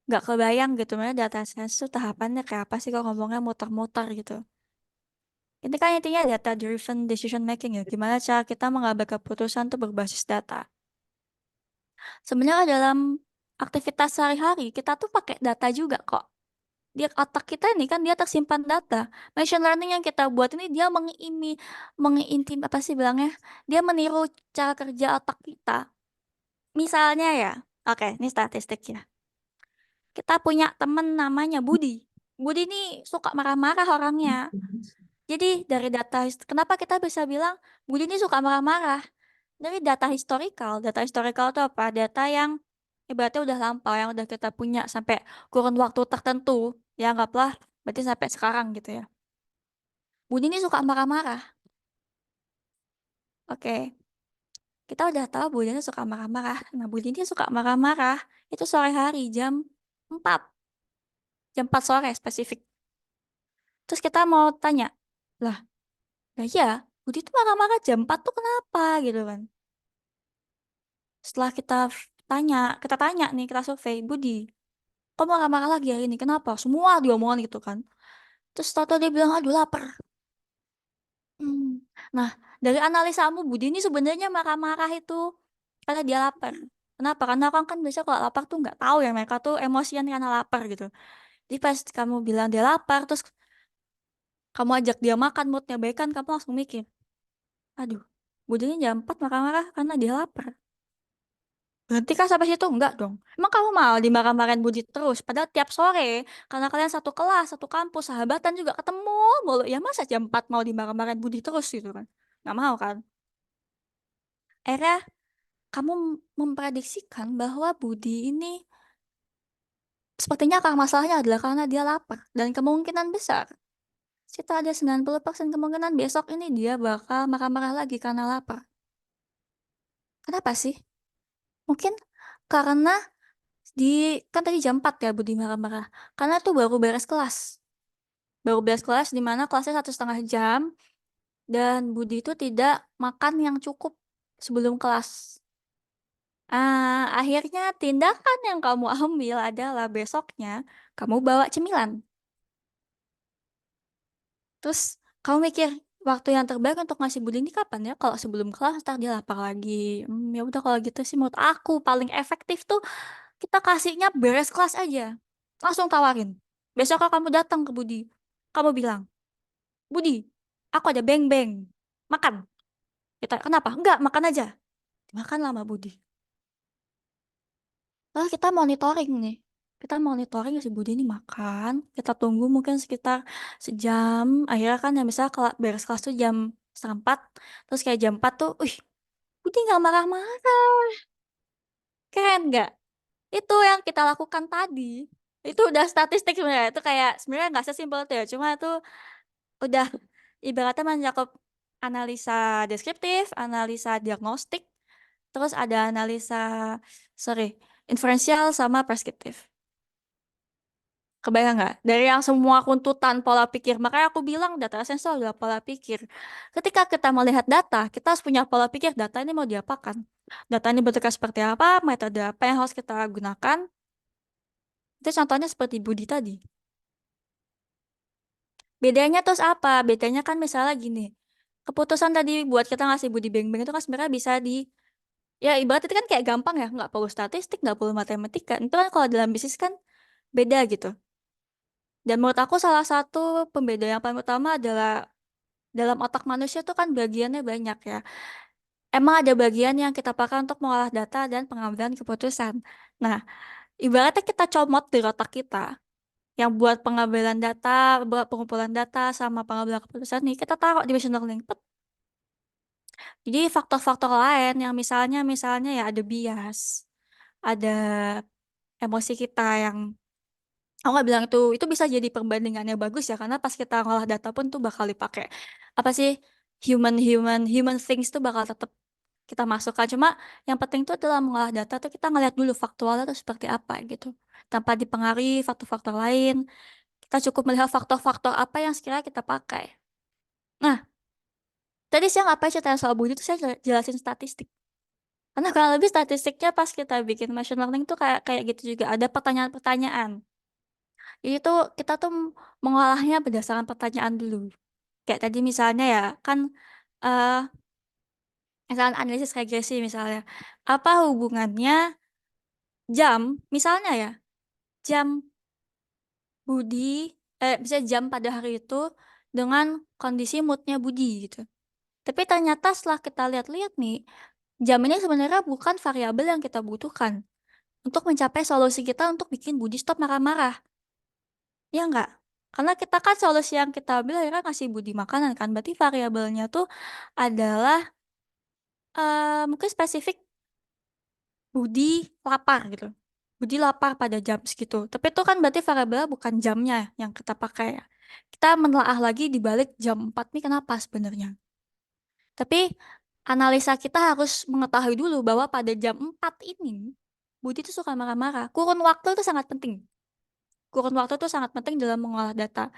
Speaker 2: nggak kebayang gitu, mana data science itu tahapannya kayak apa sih kalau ngomongnya muter-muter gitu. Ini kan intinya data driven decision making ya. Gimana cara kita mengambil keputusan tuh berbasis data. Sebenarnya dalam aktivitas sehari-hari kita tuh pakai data juga kok. Dia otak kita ini kan dia tersimpan data. Machine learning yang kita buat ini dia mengintim apa sih bilangnya? Dia meniru cara kerja otak kita. Misalnya ya, oke, ini statistik ya. Kita punya temen namanya Budi. Budi ini suka marah-marah orangnya. Jadi dari kenapa kita bisa bilang Budi ini suka marah-marah? Dari data historical. Data historical itu apa? Data yang ibaratnya udah lampau, yang udah kita punya sampai kurun waktu tertentu. Ya anggaplah berarti sampai sekarang gitu ya. Budi ini suka marah-marah. Oke, kita udah tahu Budi ini suka marah-marah. Nah, Budi ini suka marah-marah itu sore hari jam 4. Jam 4 sore spesifik. Terus kita mau tanya, lah, ya Budi tuh marah-marah jam 4 tuh kenapa gitu kan. Setelah kita tanya nih, kita survei, Budi, kok marah-marah lagi hari ini? Kenapa? Semua diomongin gitu kan. Terus tahu dia bilang, aduh lapar. Hmm. Nah, dari analisamu, Budi ini sebenarnya marah-marah itu karena dia lapar. Kenapa? Karena orang kan biasa kalau lapar tuh nggak tahu ya, mereka tuh emosian karena lapar gitu. Jadi pas kamu bilang dia lapar, terus kamu ajak dia makan, moodnya baik kan, kamu langsung mikir, aduh, Budi ini jam 4 marah-marah karena dia lapar. Berhenti kah sampai situ? Enggak dong. Emang kamu mau dimarah-marahin Budi terus? Padahal tiap sore, karena kalian satu kelas, satu kampus, sahabatan juga ketemu mulu. Ya masa jam 4 mau dimarah-marahin Budi terus gitu kan? Nggak mau kan? Akhirnya kamu memprediksikan bahwa Budi ini sepertinya akar masalahnya adalah karena dia lapar. Dan kemungkinan besar, kita ada 90% kemungkinan besok ini dia bakal marah-marah lagi karena lapar. Kenapa sih? Mungkin karena kan tadi jam 4 ya Budi marah-marah. Karena tuh baru beres kelas. Baru beres kelas di mana kelasnya 1,5 jam dan Budi itu tidak makan yang cukup sebelum kelas. Akhirnya tindakan yang kamu ambil adalah besoknya kamu bawa cemilan. Terus kamu mikir waktu yang terbaik untuk ngasih Budi ini kapan ya? Kalau sebelum kelas ntar dia lapar lagi. Ya udah kalau gitu sih menurut aku paling efektif tuh kita kasihnya beres kelas aja. Langsung tawarin. Besok kalau kamu datang ke Budi, kamu bilang, Budi, aku ada beng-beng. Makan. Kenapa? Enggak, makan aja. Makan lama Budi. Lalu kita monitoring nih. Kita monitoring si Budi ini makan, kita tunggu mungkin sekitar sejam. Akhirnya kan ya misalnya kalau beres kelas tuh jam 3:30, terus kayak jam 4 tuh, Budi nggak marah-marah. Keren nggak? Itu yang kita lakukan tadi. Itu udah statistik sebenarnya. Itu kayak sebenarnya nggak sesimpel itu ya. Cuma itu udah ibaratnya mencakup analisa deskriptif, analisa diagnostik, terus ada inferensial sama preskriptif. Kebayang nggak? Dari yang semua kuntutan pola pikir, makanya aku bilang data science itu adalah pola pikir. Ketika kita melihat data, kita harus punya pola pikir data ini mau diapakan. Data ini bentuknya seperti apa, metode apa yang harus kita gunakan. Itu contohnya seperti Budi tadi. Bedanya terus apa? Bedanya kan misalnya gini. Keputusan tadi buat kita ngasih Budi Beng-Beng itu kan sebenarnya bisa ya ibarat itu kan kayak gampang ya, nggak perlu statistik, nggak perlu matematika. Itu kan kalau dalam bisnis kan beda gitu. Dan menurut aku salah satu pembeda yang paling utama adalah dalam otak manusia tuh kan bagiannya banyak ya. Emang ada bagian yang kita pakai untuk mengolah data dan pengambilan keputusan. Nah, ibaratnya kita comot di otak kita yang buat pengambilan data, buat pengumpulan data sama pengambilan keputusan nih kita taruh di machine learning. Pet. Jadi faktor-faktor lain yang misalnya ya ada bias, ada emosi kita yang aku nggak bilang itu bisa jadi perbandingannya bagus ya karena pas kita ngolah data pun tuh bakal dipakai apa sih human things tuh bakal tetap kita masukkan. Cuma yang penting tuh dalam mengolah data tuh kita ngeliat dulu faktualnya tuh seperti apa gitu. Tanpa dipengaruhi faktor-faktor lain, kita cukup melihat faktor-faktor apa yang sekiranya kita pakai. Nah, tadi siang apa cerita soal Budi tuh saya jelasin statistik. Karena kalau lebih statistiknya pas kita bikin machine learning tuh kayak kayak gitu juga ada pertanyaan-pertanyaan. Jadi tuh kita tuh mengolahnya berdasarkan pertanyaan dulu. Kayak tadi misalnya ya kan eh misalnya analisis regresi misalnya. Apa hubungannya misalnya ya, jam Budi, bisa jam pada hari itu dengan kondisi moodnya Budi gitu. Tapi ternyata setelah kita lihat-lihat nih, jam ini sebenarnya bukan variabel yang kita butuhkan untuk mencapai solusi kita untuk bikin Budi stop marah-marah. Ya enggak? Karena kita kan solusi yang kita ambil akhirnya ngasih Budi makanan kan. Berarti variabelnya tuh adalah mungkin spesifik Budi lapar gitu. Budi lapar pada jam segitu. Tapi itu kan berarti variabelnya bukan jamnya yang kita pakai ya. Kita menelaah lagi di balik jam 4 nih kenapa sebenarnya. Tapi analisa kita harus mengetahui dulu bahwa pada jam 4 ini Budi itu suka marah-marah. Kurun waktu itu sangat penting. Kurun waktu itu sangat penting dalam mengolah data.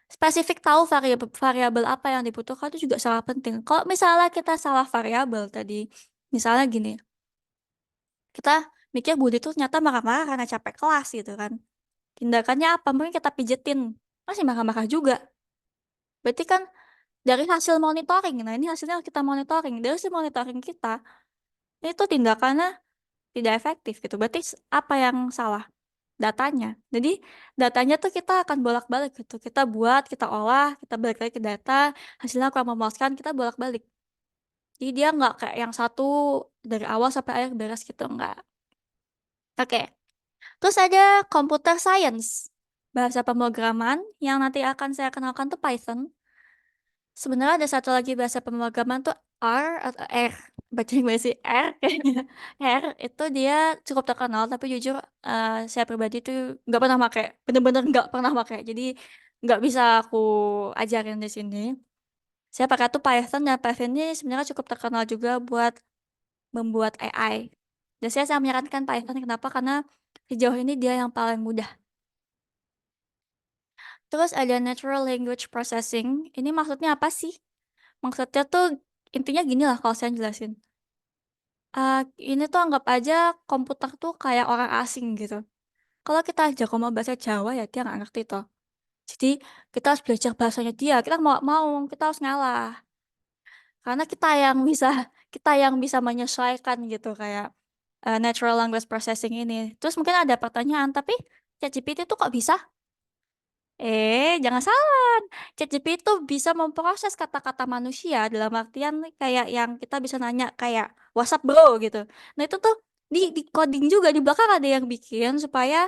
Speaker 2: Spesifik tahu variabel apa yang dibutuhkan itu juga sangat penting. Kalau misalnya kita salah variabel tadi, misalnya gini, kita mikir Budi tuh ternyata marah-marah karena capek kelas gitu kan. Tindakannya apa? Mungkin kita pijetin. Masih marah-marah juga. Berarti kan dari hasil monitoring, nah ini hasilnya kita monitoring. Dari hasil monitoring kita, itu tindakannya tidak efektif gitu. Berarti apa yang salah? Datanya. Jadi datanya tuh kita akan bolak-balik gitu. Kita buat, kita olah, kita balik lagi ke data, hasilnya kurang memuaskan, kita bolak-balik. Jadi dia nggak kayak yang satu dari awal sampai akhir beres gitu, nggak. Oke. Terus ada computer science. Bahasa pemrograman yang nanti akan saya kenalkan tuh Python. Sebenarnya ada satu lagi bahasa pemrograman tuh R atau R. Baca Inggris sih R kayaknya. R itu dia cukup terkenal tapi jujur saya pribadi tuh nggak pernah pakai. Bener-bener nggak pernah pakai. Jadi nggak bisa aku ajarin di sini. Saya pakai tuh Python dan Python ini sebenarnya cukup terkenal juga buat membuat AI. Dan saya sangat menyarankan Python kenapa? Karena sejauh ini dia yang paling mudah. Terus ada Natural Language Processing. Ini maksudnya apa sih? Maksudnya tuh intinya gini lah kalau saya jelasin. Ini tuh anggap aja komputer tuh kayak orang asing gitu. Kalau kita aja ngomong bahasa Jawa ya dia nggak ngerti toh. Jadi kita harus belajar bahasanya dia. Kita mau kita harus ngalah. Karena kita yang bisa menyesuaikan gitu kayak natural language processing ini. Terus mungkin ada pertanyaan, tapi ChatGPT tuh kok bisa? Jangan salah. ChatGPT itu bisa memproses kata-kata manusia dalam artian kayak yang kita bisa nanya kayak WhatsApp bro gitu. Nah itu tuh di coding juga di belakang ada yang bikin supaya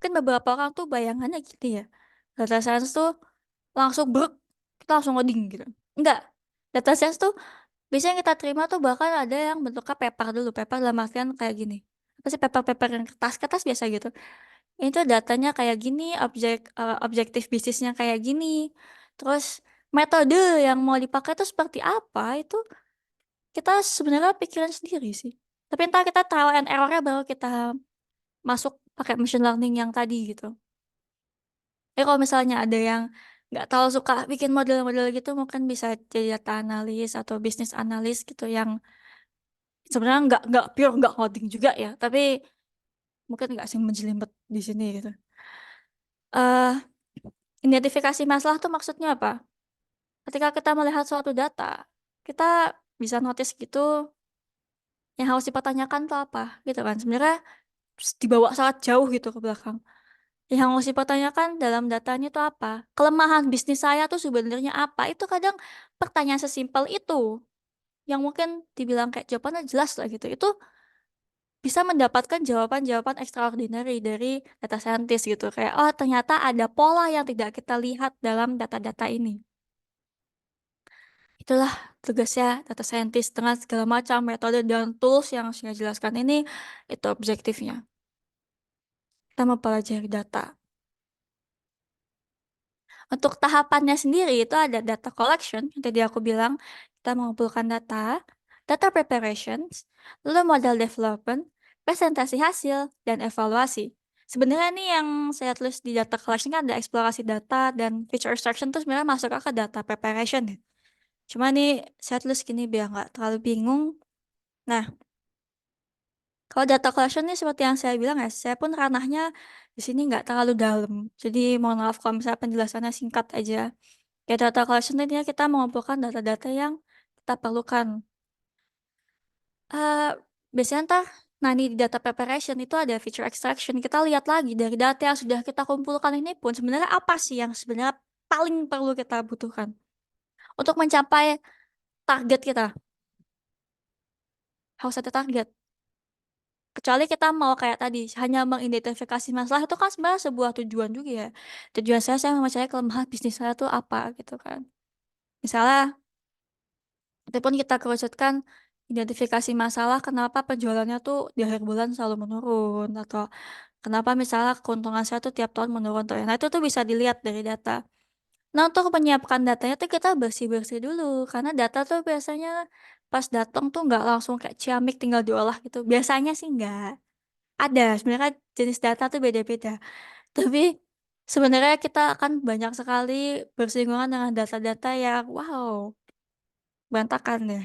Speaker 2: Mungkin beberapa orang tuh bayangannya gitu ya. Data science tuh langsung brek, kita langsung ngoding gitu. Enggak. Data science tuh biasanya kita terima tuh bahkan ada yang bentuknya paper dulu. Paper dalam artian kayak gini. Apa sih paper-paper yang kertas-kertas biasa gitu. Ini tuh datanya kayak gini, objektif bisnisnya kayak gini. Terus metode yang mau dipakai itu seperti apa itu kita sebenarnya pikiran sendiri sih. Tapi entah kita trial and errornya baru kita masuk pakai machine learning yang tadi gitu. Kalau misalnya ada yang nggak tahu suka bikin model-model gitu, mungkin bisa jadi data analis atau bisnis analis gitu yang sebenarnya nggak pure nggak coding juga ya, tapi mungkin nggak sih menjelimet di sini gitu. eh Identifikasi masalah tuh maksudnya apa? Ketika kita melihat suatu data, kita bisa notice gitu yang harus dipertanyakan tuh apa gitu kan. Sebenarnya dibawa sangat jauh gitu ke belakang. Yang harus dipertanyakan dalam datanya itu apa? Kelemahan bisnis saya tuh sebenarnya apa? Itu kadang pertanyaan sesimpel itu yang mungkin dibilang kayak jawabannya jelas lah gitu. Itu bisa mendapatkan jawaban-jawaban extraordinary dari data scientist gitu. Kayak, oh ternyata ada pola yang tidak kita lihat dalam data-data ini. Itulah tugasnya data scientist dengan segala macam metode dan tools yang saya jelaskan ini, itu objektifnya. Kita mempelajari data. Untuk tahapannya sendiri itu ada data collection, yang tadi aku bilang, kita mengumpulkan data, data preparations, lalu model development, presentasi hasil, dan evaluasi. Sebenarnya nih yang saya tulis di data collection kan ada eksplorasi data dan feature extraction tuh sebenarnya masuk ke data preparation ya. Cuma nih saya tulis gini biar nggak terlalu bingung. Nah, kalau data collection ini seperti yang saya bilang ya, saya pun ranahnya di sini nggak terlalu dalam. Jadi mohon maaf kalau misalnya penjelasannya singkat aja. Ya, data collection itu intinya kita mengumpulkan data-data yang kita perlukan. Eh Biasanya ntar, nah di data preparation itu ada feature extraction. Kita lihat lagi dari data yang sudah kita kumpulkan ini pun sebenarnya apa sih yang sebenarnya paling perlu kita butuhkan untuk mencapai target kita. Harus ada target. Kecuali kita mau kayak tadi hanya mengidentifikasi masalah itu kan sebenarnya sebuah tujuan juga ya. Tujuan saya mempercayai kelemahan bisnis saya tuh apa gitu kan. Misalnya ataupun kita kerucutkan identifikasi masalah kenapa penjualannya tuh di akhir bulan selalu menurun atau kenapa misalnya keuntungan saya tuh tiap tahun menurun tuh ya. Nah itu tuh bisa dilihat dari data. Nah untuk menyiapkan datanya tuh kita bersih-bersih dulu karena data tuh biasanya pas datang tuh nggak langsung kayak ciamik tinggal diolah gitu. Biasanya sih nggak. Ada sebenarnya jenis data tuh beda-beda. Tapi sebenarnya kita akan banyak sekali bersinggungan dengan data-data yang wow, berantakan ya.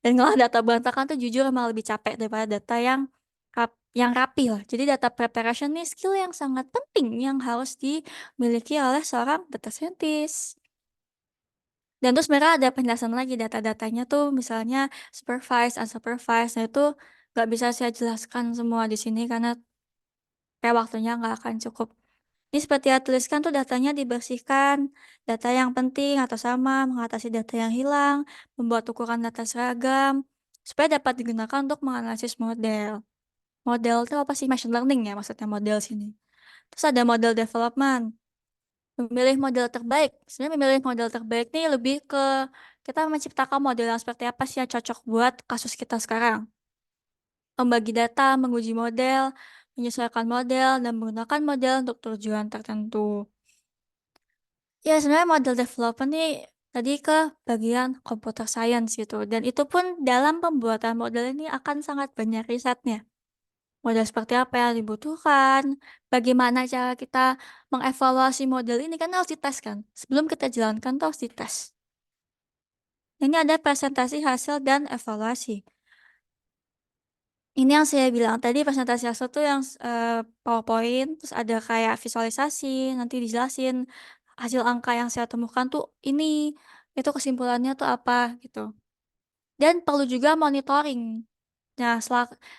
Speaker 2: Dan kalau data berantakan tuh jujur emang lebih capek daripada data yang rapi lah. Jadi data preparation ini skill yang sangat penting yang harus dimiliki oleh seorang data scientist. Dan terus mereka ada penjelasan lagi data-datanya tuh misalnya supervised, unsupervised. Nah itu nggak bisa saya jelaskan semua di sini karena kayak waktunya nggak akan cukup. Ini seperti yang tuliskan tuh datanya dibersihkan, data yang penting atau sama, mengatasi data yang hilang, membuat ukuran data seragam, supaya dapat digunakan untuk menganalisis model. Model itu apa sih? Machine learning ya maksudnya model sini. Terus ada model development, memilih model terbaik. Sebenarnya memilih model terbaik ini lebih ke kita menciptakan model yang seperti apa sih yang cocok buat kasus kita sekarang. Membagi data, menguji model, menyesuaikan model, dan menggunakan model untuk tujuan tertentu. Ya, sebenarnya model development nih tadi ke bagian computer science gitu. Dan itu pun dalam pembuatan model ini akan sangat banyak risetnya. Model seperti apa yang dibutuhkan, bagaimana cara kita mengevaluasi model ini kan harus dites kan. Sebelum kita jalankan tuh harus dites. Ini ada presentasi hasil dan evaluasi. Ini yang saya bilang tadi presentasi hasil tuh yang PowerPoint, terus ada kayak visualisasi, nanti dijelasin hasil angka yang saya temukan tuh ini, itu kesimpulannya tuh apa gitu. Dan perlu juga monitoring. Nah,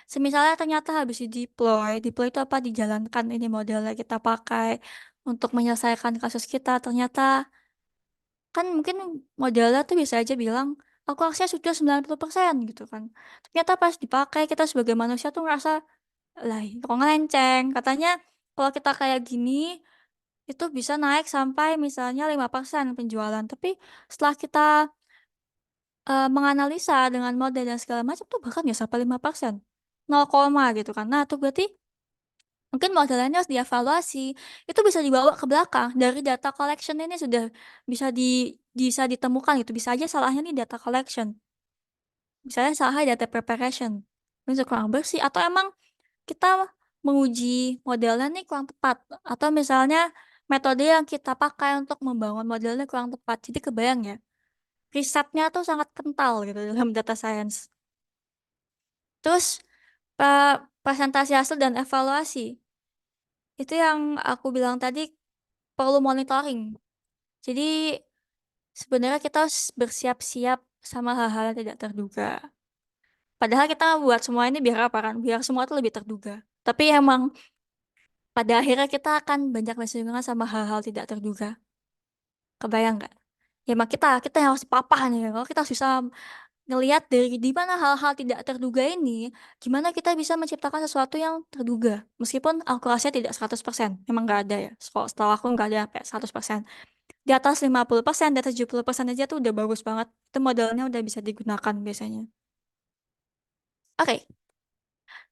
Speaker 2: semisalnya ternyata habis di deploy, deploy itu apa dijalankan ini modelnya kita pakai untuk menyelesaikan kasus kita, ternyata kan mungkin modelnya tuh bisa aja bilang, aku akses sudah 90% gitu kan. Ternyata pas dipakai kita sebagai manusia tuh ngerasa Lah, kok ngelenceng? Katanya kalau kita kayak gini itu bisa naik sampai misalnya 5% penjualan. Tapi setelah kita menganalisa dengan model dan segala macam tuh bahkan ya sampai 5%. 0, gitu kan. Nah, tuh berarti mungkin modelnya harus dievaluasi. Itu bisa dibawa ke belakang. Dari data collection ini sudah bisa ditemukan itu. Bisa aja salahnya nih data collection. Misalnya salahnya data preparation. Itu kurang bersih. Atau emang kita menguji modelnya nih kurang tepat. Atau misalnya metode yang kita pakai untuk membangun modelnya kurang tepat. Jadi kebayang ya. Risetnya tuh sangat kental gitu dalam data science. Terus presentasi hasil dan evaluasi. Itu yang aku bilang tadi perlu monitoring. Jadi sebenarnya kita harus bersiap-siap sama hal-hal yang tidak terduga. Padahal kita buat semua ini biar apa kan? Biar semua itu lebih terduga. Tapi emang pada akhirnya kita akan banyak bersinggungan sama hal-hal tidak terduga. Kebayang nggak? Ya emang kita yang harus papah nih. Kalau kita harus bisa ngelihat dari di mana hal-hal tidak terduga ini, gimana kita bisa menciptakan sesuatu yang terduga. Meskipun akurasinya tidak 100%. Memang nggak ada ya. Setahu aku nggak ada sampai 100%. Di atas 50%, di atas 70% aja tuh udah bagus banget. Itu modelnya udah bisa digunakan biasanya. Oke,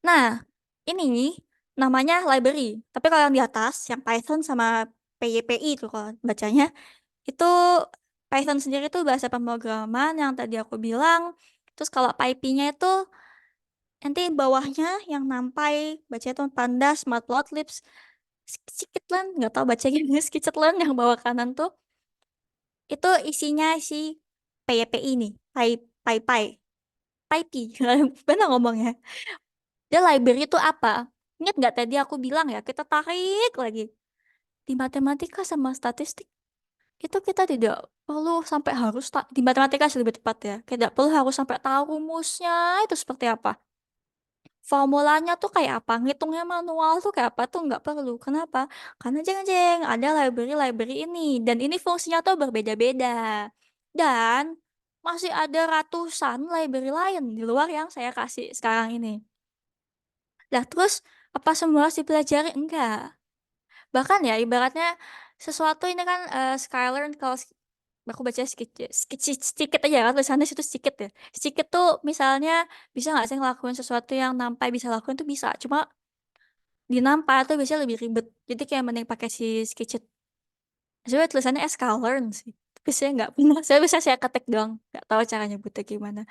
Speaker 2: nah ini namanya library. Tapi kalau yang di atas, yang Python sama PYPI itu kalau bacanya, itu Python sendiri itu bahasa pemrograman yang tadi aku bilang. Terus kalau PyPy-nya itu nanti bawahnya yang nampai bacanya tuh pandas, matplotlib, scikit-learn, nggak tahu bacanya gimana, scikit-learn yang bawah kanan tuh itu isinya si PYPI nih, PyPy, PyPy, benar ngomongnya. Dia library itu apa? Ingat nggak tadi aku bilang ya, kita tarik lagi. Di matematika sama statistik, itu kita tidak perlu sampai harus, di matematika sih lebih tepat ya, tidak perlu harus sampai tahu rumusnya itu seperti apa. Formulanya tuh kayak apa, ngitungnya manual tuh kayak apa tuh nggak perlu. Kenapa? Karena jeng-jeng ada library-library ini dan ini fungsinya tuh berbeda-beda. Dan masih ada ratusan library lain di luar yang saya kasih sekarang ini. Lah terus apa semua harus dipelajari? Enggak. Bahkan ya ibaratnya sesuatu ini kan Skylearn kalau aku baca sedikit, sedikit, sedikit aja kan tulisannya situ sedikit ya. Sedikit tuh misalnya bisa nggak sih ngelakuin sesuatu yang nampai bisa lakuin tuh bisa. Cuma di nampai tuh biasanya lebih ribet. Jadi kayak mending pakai si Sketchit. Sebenarnya tulisannya Sklearn sih. Tapi saya nggak pernah. Saya bisa saya ketik doang. Nggak tahu cara nyebutnya gimana.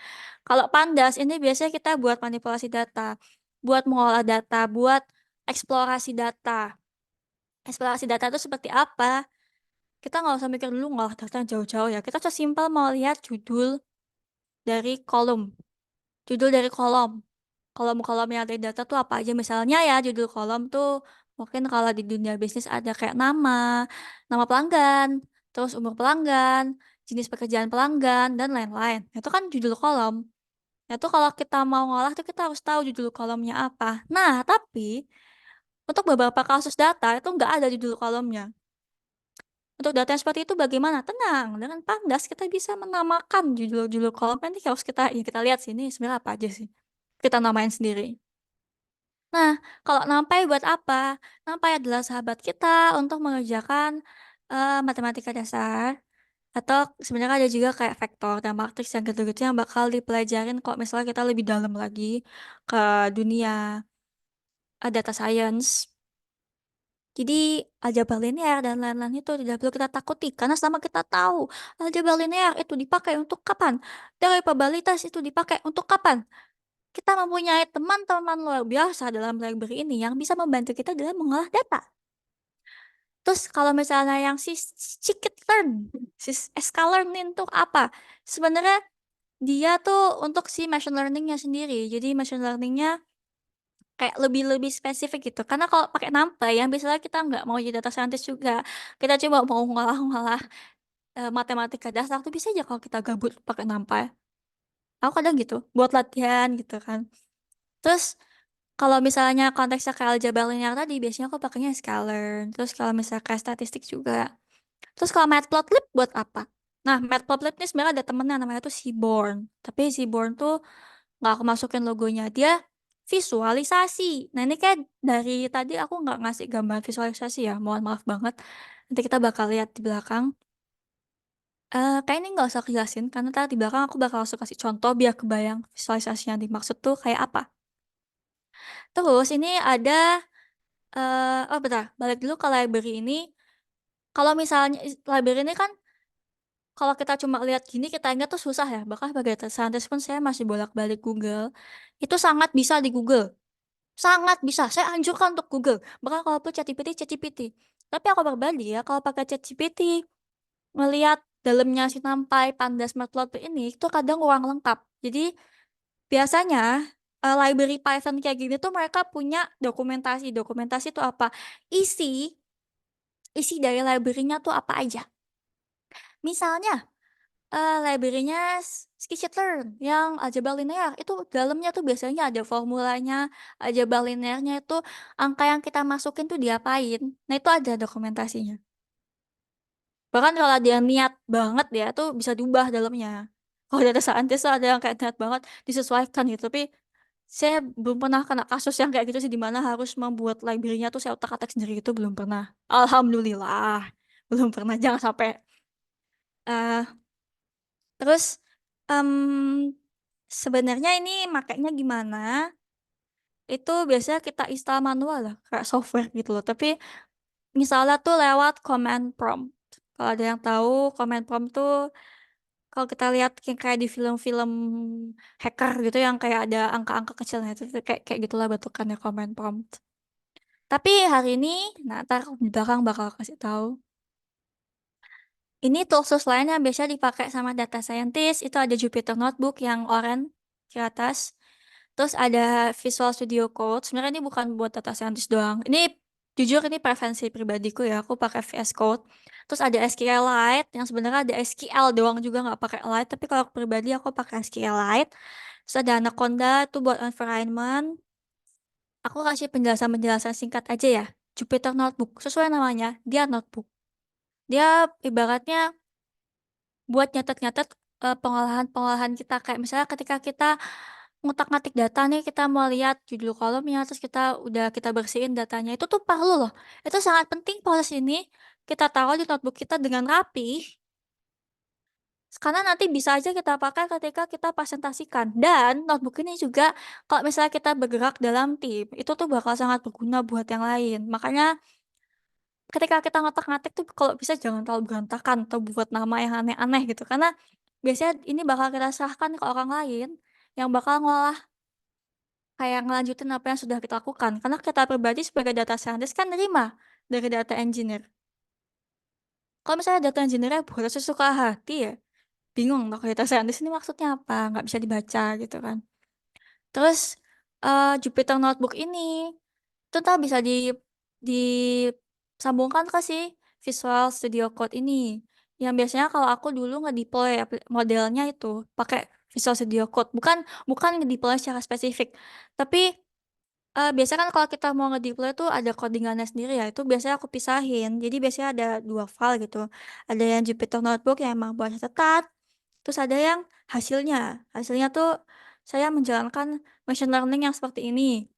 Speaker 2: Kalau Pandas ini biasanya kita buat manipulasi data, buat mengolah data, buat eksplorasi data. Eksplorasi data itu seperti apa? Kita nggak usah mikir dulu ngolah data yang jauh-jauh ya. Kita cuma simpel mau lihat judul dari kolom. Judul dari kolom. Kolom-kolom yang ada di data tuh apa aja. Misalnya ya judul kolom tuh mungkin kalau di dunia bisnis ada kayak nama pelanggan, terus umur pelanggan, jenis pekerjaan pelanggan, dan lain-lain. Itu kan judul kolom. Itu kalau kita mau ngolah tuh kita harus tahu judul kolomnya apa. Nah, tapi untuk beberapa kasus data itu nggak ada judul kolomnya. Untuk data yang seperti itu bagaimana? Tenang, dengan Pandas kita bisa menamakan judul-judul kolom. Nanti harus kita lihat sini sebenarnya apa aja sih. Kita namain sendiri. Nah, kalau NumPy buat apa? NumPy adalah sahabat kita untuk mengerjakan matematika dasar. Atau sebenarnya ada juga kayak vektor dan matriks yang gitu-gitu yang bakal dipelajarin kok misalnya kita lebih dalam lagi ke dunia data science. Jadi aljabar linear dan lain-lain itu tidak perlu kita takuti karena selama kita tahu aljabar linear itu dipakai untuk kapan, teori probabilitas itu dipakai untuk kapan, kita mempunyai teman-teman luar biasa dalam library ini yang bisa membantu kita dalam mengolah data. Terus kalau misalnya yang si scikit-learn, si sklearn itu apa? Sebenarnya dia tuh untuk si machine learningnya sendiri. Jadi machine learningnya kayak lebih spesifik gitu. Karena kalau pakai NumPy yang misalnya kita nggak mau jadi data scientist juga, kita coba mau ngolah-ngolah matematika dasar tuh bisa aja kalau kita gabut pakai NumPy. Aku kadang gitu, buat latihan gitu kan. Terus kalau misalnya konteksnya kayak aljabar linear tadi, biasanya aku pakainya Sklearn. Terus kalau misalnya kayak statistik juga. Terus kalau Matplotlib buat apa? Nah, Matplotlib ini sebenarnya ada temennya namanya tuh Seaborn. Tapi Seaborn tuh nggak aku masukin logonya. Dia visualisasi. Nah, ini kayak dari tadi aku nggak ngasih gambar visualisasi ya, mohon maaf banget. Nanti kita bakal lihat di belakang. Kayak ini nggak usah kejelasin, karena tadi di belakang aku bakal langsung kasih contoh biar kebayang visualisasi yang dimaksud tuh kayak apa. Terus ini ada, oh bentar, balik dulu ke library ini. Kalau misalnya library ini kan kalau kita cuma lihat gini kita ingat tuh susah ya. Bahkan sebagai data scientist pun saya masih bolak-balik Google. Itu sangat bisa di Google. Sangat bisa. Saya anjurkan untuk Google. Bahkan kalau perlu ChatGPT, ChatGPT. Tapi aku pribadi ya, kalau pakai ChatGPT, ngelihat dalamnya si Nampai, Pandas, Matplotlib ini, itu kadang kurang lengkap. Jadi biasanya library Python kayak gini tuh mereka punya dokumentasi. Dokumentasi itu apa? Isi, isi dari library-nya tuh apa aja. Misalnya, library-nya Scikit-learn yang aljabar linear itu dalamnya tuh biasanya ada formulanya, aljabar linearnya itu angka yang kita masukin tuh diapain. Nah, itu ada dokumentasinya. Bahkan kalau dia niat banget ya tuh bisa diubah dalamnya. Kalau data scientist tuh ada yang kayak niat banget disesuaikan gitu. Tapi saya belum pernah kena kasus yang kayak gitu sih di mana harus membuat library-nya tuh saya otak-atik sendiri itu belum pernah. Alhamdulillah. Belum pernah, jangan sampai. eh Terus em, sebenarnya ini makanya gimana? Itu biasanya kita install manual lah, kayak software gitu loh. Tapi misalnya tuh lewat command prompt. Kalau ada yang tahu command prompt tuh kalau kita lihat kayak di film-film hacker gitu yang kayak ada angka-angka kecilnya itu tuh kayak kayak gitulah bentukannya command prompt. Tapi hari ini, nah ntar di belakang bakal kasih tahu. Ini tools lain yang biasa dipakai sama data scientist itu ada Jupyter Notebook yang oranye di atas. Terus ada Visual Studio Code. Sebenarnya ini bukan buat data scientist doang. Ini jujur ini preferensi pribadiku ya. Aku pakai VS Code. Terus ada SQLite yang sebenarnya ada SQL doang juga nggak pakai Lite. Tapi kalau aku pribadi aku pakai SQLite. Terus ada Anaconda itu buat environment. Aku kasih penjelasan-penjelasan singkat aja ya. Jupyter Notebook sesuai namanya dia notebook. Dia ibaratnya buat nyatet-nyatet pengolahan-pengolahan kita kayak misalnya ketika kita ngutak-ngatik data nih kita mau lihat judul kolomnya terus kita bersihin datanya itu tuh perlu loh itu sangat penting proses ini kita taruh di notebook kita dengan rapi karena nanti bisa aja kita pakai ketika kita presentasikan dan notebook ini juga kalau misalnya kita bergerak dalam tim itu tuh bakal sangat berguna buat yang lain makanya ketika kita ngotak-ngatik tuh kalau bisa jangan terlalu berantakan atau buat nama yang aneh-aneh gitu karena biasanya ini bakal kita serahkan ke orang lain yang bakal ngolah kayak ngelanjutin apa yang sudah kita lakukan karena kita pribadi sebagai data scientist kan nerima dari data engineer kalau misalnya data engineer buat sesuka hati ya bingung loh data scientist ini maksudnya apa nggak bisa dibaca gitu kan terus Jupyter Notebook ini itu tak bisa disambungkan ke si Visual Studio Code ini. Yang biasanya kalau aku dulu nge-deploy modelnya itu pakai Visual Studio Code, bukan bukan nge-deploy secara spesifik. Tapi biasanya kan kalau kita mau nge-deploy itu ada codingannya sendiri ya. Itu biasanya aku pisahin. Jadi biasanya ada dua file gitu. Ada yang Jupyter Notebook yang emang buat catatan. Terus ada yang hasilnya. Hasilnya tuh saya menjalankan machine learning yang seperti ini.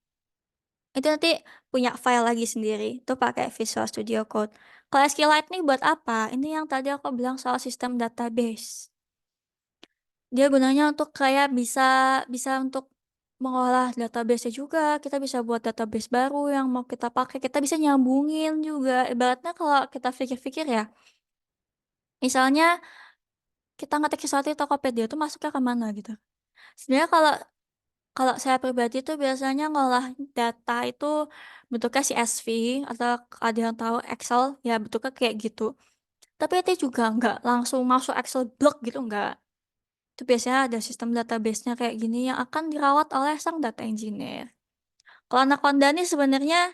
Speaker 2: Itu nanti punya file lagi sendiri. Itu pakai Visual Studio Code. Kalau SQLite nih buat apa? Ini yang tadi aku bilang soal sistem database. Dia gunanya untuk kayak bisa bisa untuk mengolah database juga. Kita bisa buat database baru yang mau kita pakai. Kita bisa nyambungin juga. Ibaratnya kalau kita pikir-pikir ya. Misalnya kita ngetik sesuatu di Tokopedia itu masuknya ke mana gitu. Sebenarnya kalau kalau saya pribadi tuh biasanya ngolah data itu bentuknya CSV atau ada yang tahu Excel ya bentuknya kayak gitu. Tapi itu juga nggak langsung masuk Excel block gitu nggak. Itu biasanya ada sistem database-nya kayak gini yang akan dirawat oleh sang data engineer. Kalau anak Konda nih sebenarnya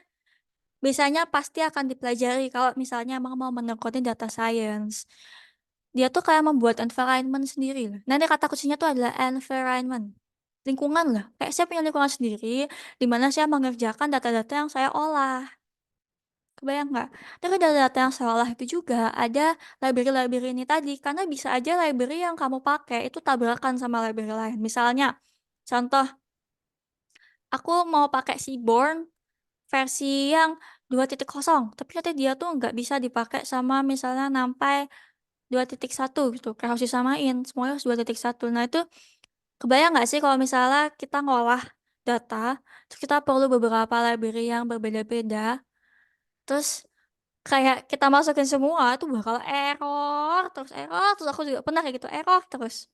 Speaker 2: biasanya pasti akan dipelajari kalau misalnya emang mau menekuni data science. Dia tuh kayak membuat environment sendiri lah. Nanti kata kuncinya tuh adalah environment. Lingkungan lah. Kayak saya punya lingkungan sendiri, di mana saya mengerjakan data-data yang saya olah. Kebayang nggak? Tapi dari data yang saya olah itu juga ada library-library ini tadi. Karena bisa aja library yang kamu pakai itu tabrakan sama library lain. Misalnya, contoh, aku mau pakai Seaborn versi yang 2.0, tapi nanti dia tuh nggak bisa dipakai sama misalnya sampai 2.1 gitu, kayak harus disamain, semuanya harus 2.1. Nah itu kebayang nggak sih kalau misalnya kita ngolah data, terus kita perlu beberapa library yang berbeda-beda, terus kayak kita masukin semua tuh bakal error, terus aku juga pernah kayak gitu, error terus.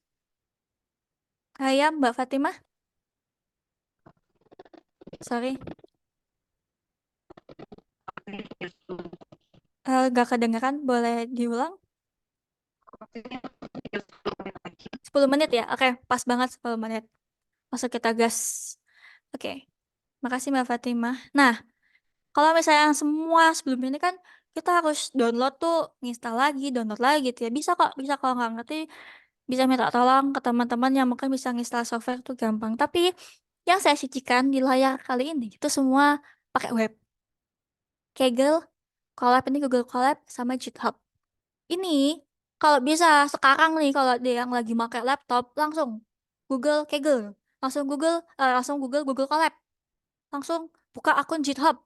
Speaker 2: Kayak Mbak Fatimah, sorry, gak kedengeran, boleh diulang? 10 menit ya? Oke, pas banget 10 menit. Masuk kita gas. Oke, makasih Mbak Fatimah. Nah, kalau misalnya yang semua sebelum ini kan kita harus download tuh, install lagi, download lagi gitu ya. Bisa kok, bisa kalau nggak ngerti, bisa minta tolong ke teman-teman yang mungkin bisa install software tuh gampang. Tapi yang saya sajikan di layar kali ini itu semua pakai web. Kaggle, Colab ini Google Colab sama GitHub. Ini kalau bisa sekarang nih kalau ada yang lagi pakai laptop langsung Google Kaggle, langsung Google Colab, langsung buka akun GitHub,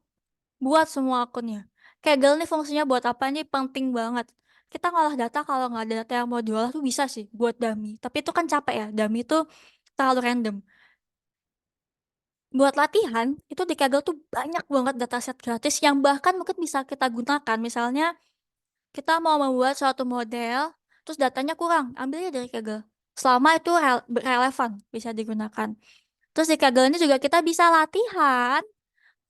Speaker 2: buat semua akunnya. Kaggle nih fungsinya buat apa nih? Penting banget. Kita ngolah data kalau nggak ada data yang mau diolah tuh bisa sih buat dummy. Tapi itu kan capek ya. Dummy itu terlalu random. Buat latihan, itu di Kaggle tuh banyak banget dataset gratis yang bahkan mungkin bisa kita gunakan. Misalnya kita mau membuat suatu model, terus datanya kurang, ambilnya dari Kaggle. Selama itu relevan, bisa digunakan. Terus di Kaggle ini juga kita bisa latihan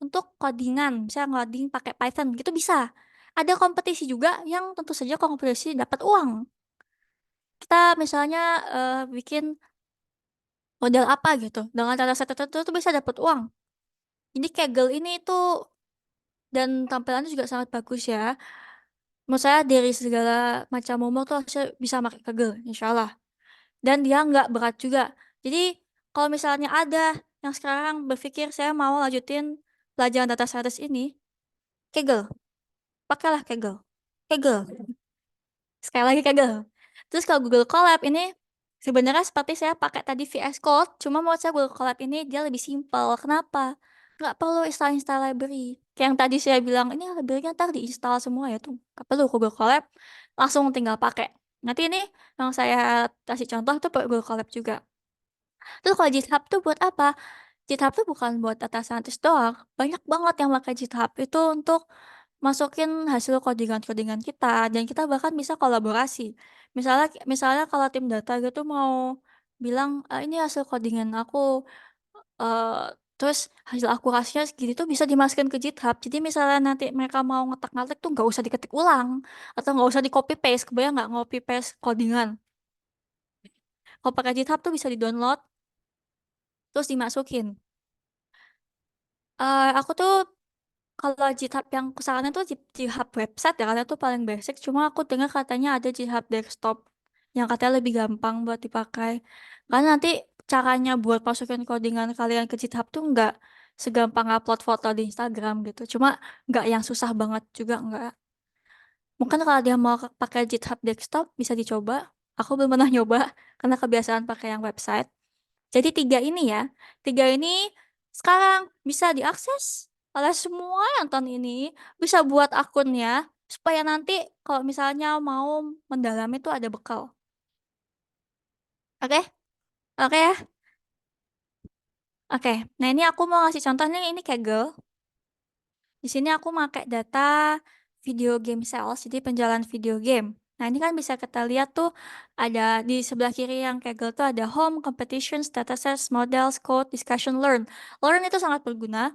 Speaker 2: untuk codingan, misalnya ngoding pakai Python, gitu bisa. Ada kompetisi juga yang tentu saja kompetisi dapat uang. Kita misalnya bikin model apa gitu, dengan dataset tertentu itu bisa dapat uang. Jadi Kaggle ini tuh dan tampilannya juga sangat bagus ya. Menurut saya dari segala macam momok tuh harusnya bisa pakai Kaggle, insya Allah. Dan dia nggak berat juga. Jadi kalau misalnya ada yang sekarang berpikir saya mau lanjutin pelajaran data science ini, Kaggle, pakailah Kaggle. Kaggle, sekali lagi Kaggle. Terus kalau Google Colab ini sebenarnya seperti saya pakai tadi VS Code, cuma menurut saya Google Colab ini dia lebih simpel. Kenapa? Nggak perlu install library. Kayak yang tadi saya bilang, ini library-nya ntar diinstal semua ya tuh. Nggak perlu Google Colab, langsung tinggal pakai. Nanti ini yang saya kasih contoh tuh pakai Google Colab juga. Terus kalau GitHub tuh buat apa? GitHub tuh bukan buat data scientist doang. Banyak banget yang pakai GitHub itu untuk masukin hasil codingan-codingan kita dan kita bahkan bisa kolaborasi. Misalnya misalnya kalau tim data gitu mau bilang, "Ah, ini hasil codingan aku eh terus hasil akurasinya segini tuh bisa dimasukin ke GitHub. Jadi misalnya nanti mereka mau ngetik-ngetik tuh nggak usah diketik ulang atau nggak usah di copy paste. Kebayang nggak copy paste codingan? Kalau pakai GitHub tuh bisa di-download terus dimasukin. Aku tuh kalau GitHub yang kesalahan tuh GitHub website ya katanya tuh paling basic. Cuma aku dengar katanya ada GitHub desktop yang katanya lebih gampang buat dipakai. Karena nanti caranya buat masukin codingan kalian ke GitHub tuh nggak segampang upload foto di Instagram gitu. Cuma nggak yang susah banget juga nggak. Mungkin kalau dia mau pakai GitHub desktop bisa dicoba. Aku belum pernah nyoba karena kebiasaan pakai yang website. Jadi tiga ini sekarang bisa diakses oleh semua yang tahun ini, bisa buat akunnya, supaya nanti kalau misalnya mau mendalami itu ada bekal. Oke? Oke ya? Oke. Nah ini aku mau ngasih contohnya, ini Kaggle. Di sini aku pakai data video game sales, jadi penjualan video game. Nah, ini kan bisa kita lihat tuh ada di sebelah kiri yang Kaggle tuh ada home, competitions, datasets, models, code, discussion, learn. Learn itu sangat berguna,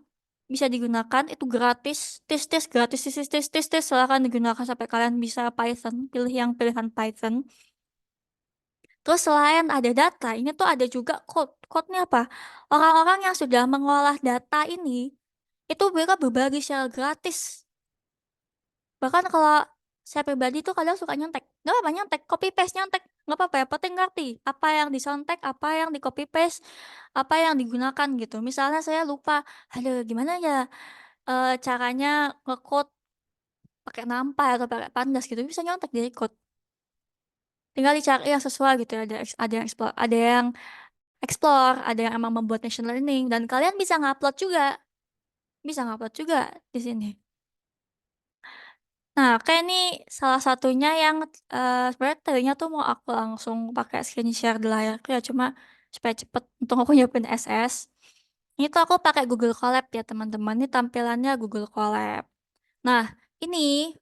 Speaker 2: bisa digunakan, itu gratis, tes gratis, tes, silakan digunakan sampai kalian bisa Python, pilih yang pilihan Python. Terus selain ada data, ini tuh ada juga code. Code-nya apa? Orang-orang yang sudah mengolah data ini, itu mereka berbagi secara gratis. Bahkan kalau saya pribadi tuh kadang suka nyontek. Nggak apa-apa nyontek, copy paste nyontek. Nggak apa-apa, yang penting ngerti apa yang disontek, apa yang di copy paste, apa yang digunakan gitu. Misalnya saya lupa, aduh gimana ya caranya nge-code pakai NumPy atau pakai Pandas gitu, bisa nyontek dari code. Tinggal dicari yang sesuai gitu, ada yang explore, ada yang explore, ada yang emang membuat machine learning, dan kalian bisa ngupload juga. Bisa ngupload juga di sini. Nah, kayak ini salah satunya yang sebenarnya tadinya tuh mau aku langsung pakai screen share di layarku ya, cuma supaya cepet. Untung aku nyiapin SS. Ini tuh aku pakai Google Colab ya teman-teman. Ini tampilannya Google Colab. Nah, ini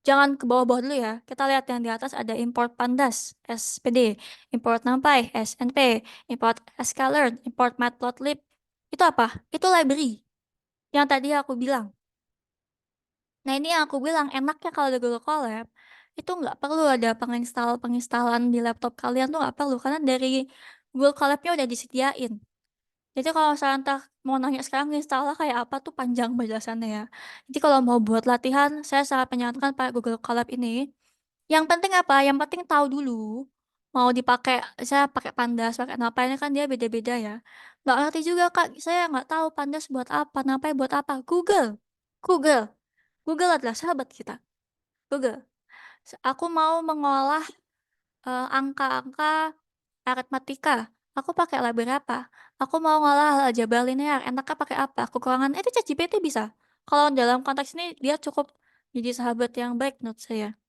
Speaker 2: jangan ke bawah-bawah dulu ya. Kita lihat yang di atas ada import pandas SPD, import numpy SNP, import sklearn, import matplotlib. Itu apa? Itu library yang tadi aku bilang. Nah, ini yang aku bilang enaknya kalau di Google Colab itu nggak perlu ada penginstalan di laptop kalian tuh nggak perlu karena dari Google Colab-nya udah disediain. Jadi kalau misalnya entah mau nanya sekarang installnya kayak apa tuh panjang penjelasannya ya. Jadi kalau mau buat latihan, saya sangat menyarankan pakai Google Colab ini. Yang penting apa? Yang penting tahu dulu mau dipakai, saya pakai Pandas, pakai apa ini kan dia beda-beda ya. Nggak ngerti juga Kak, saya nggak tahu Pandas buat apa, Napai buat apa. Google, Google, Google adalah sahabat kita. Google. Aku mau mengolah angka-angka aritmatika. Aku pakai library apa? Aku mau ngolah aljabar linear. Enaknya pakai apa? Kekurangan itu ChatGPT bisa. Kalau dalam konteks ini dia cukup jadi sahabat yang baik menurut saya.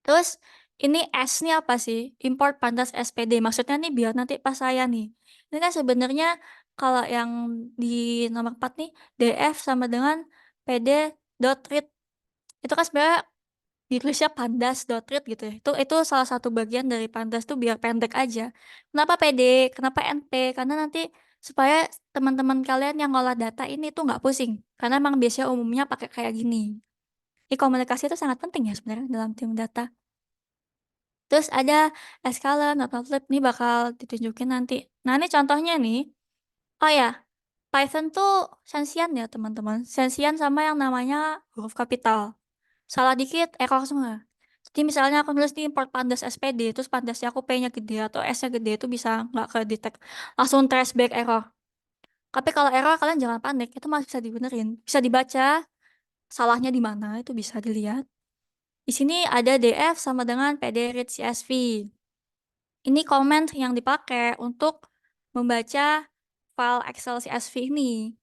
Speaker 2: Terus ini S nih apa sih? Import pandas SPD. Maksudnya nih biar nanti pas saya nih. Ini kan sebenarnya kalau yang di nomor 4 nih DF sama dengan pd.read. Itu kan sebenarnya ditulisnya pandas.read gitu ya. Itu salah satu bagian dari pandas tuh biar pendek aja. Kenapa PD? Kenapa NP? Karena nanti supaya teman-teman kalian yang ngolah data ini tuh nggak pusing. Karena emang biasanya umumnya pakai kayak gini. Ini komunikasi itu sangat penting ya sebenarnya dalam tim data. Terus ada escalon, matplotlib ini bakal ditunjukin nanti. Nah ini contohnya nih. Oh ya, Python tuh sensian ya teman-teman. Sensian sama yang namanya huruf kapital. Salah dikit error semua. Jadi misalnya aku nulis di import pandas SPD, terus pandasnya aku P-nya gede atau S-nya gede itu bisa nggak ke detect, langsung traceback error. Tapi kalau error kalian jangan panik, itu masih bisa dibenerin, bisa dibaca salahnya di mana itu bisa dilihat. Di sini ada df sama dengan pd read csv. Ini comment yang dipakai untuk membaca file Excel CSV ini.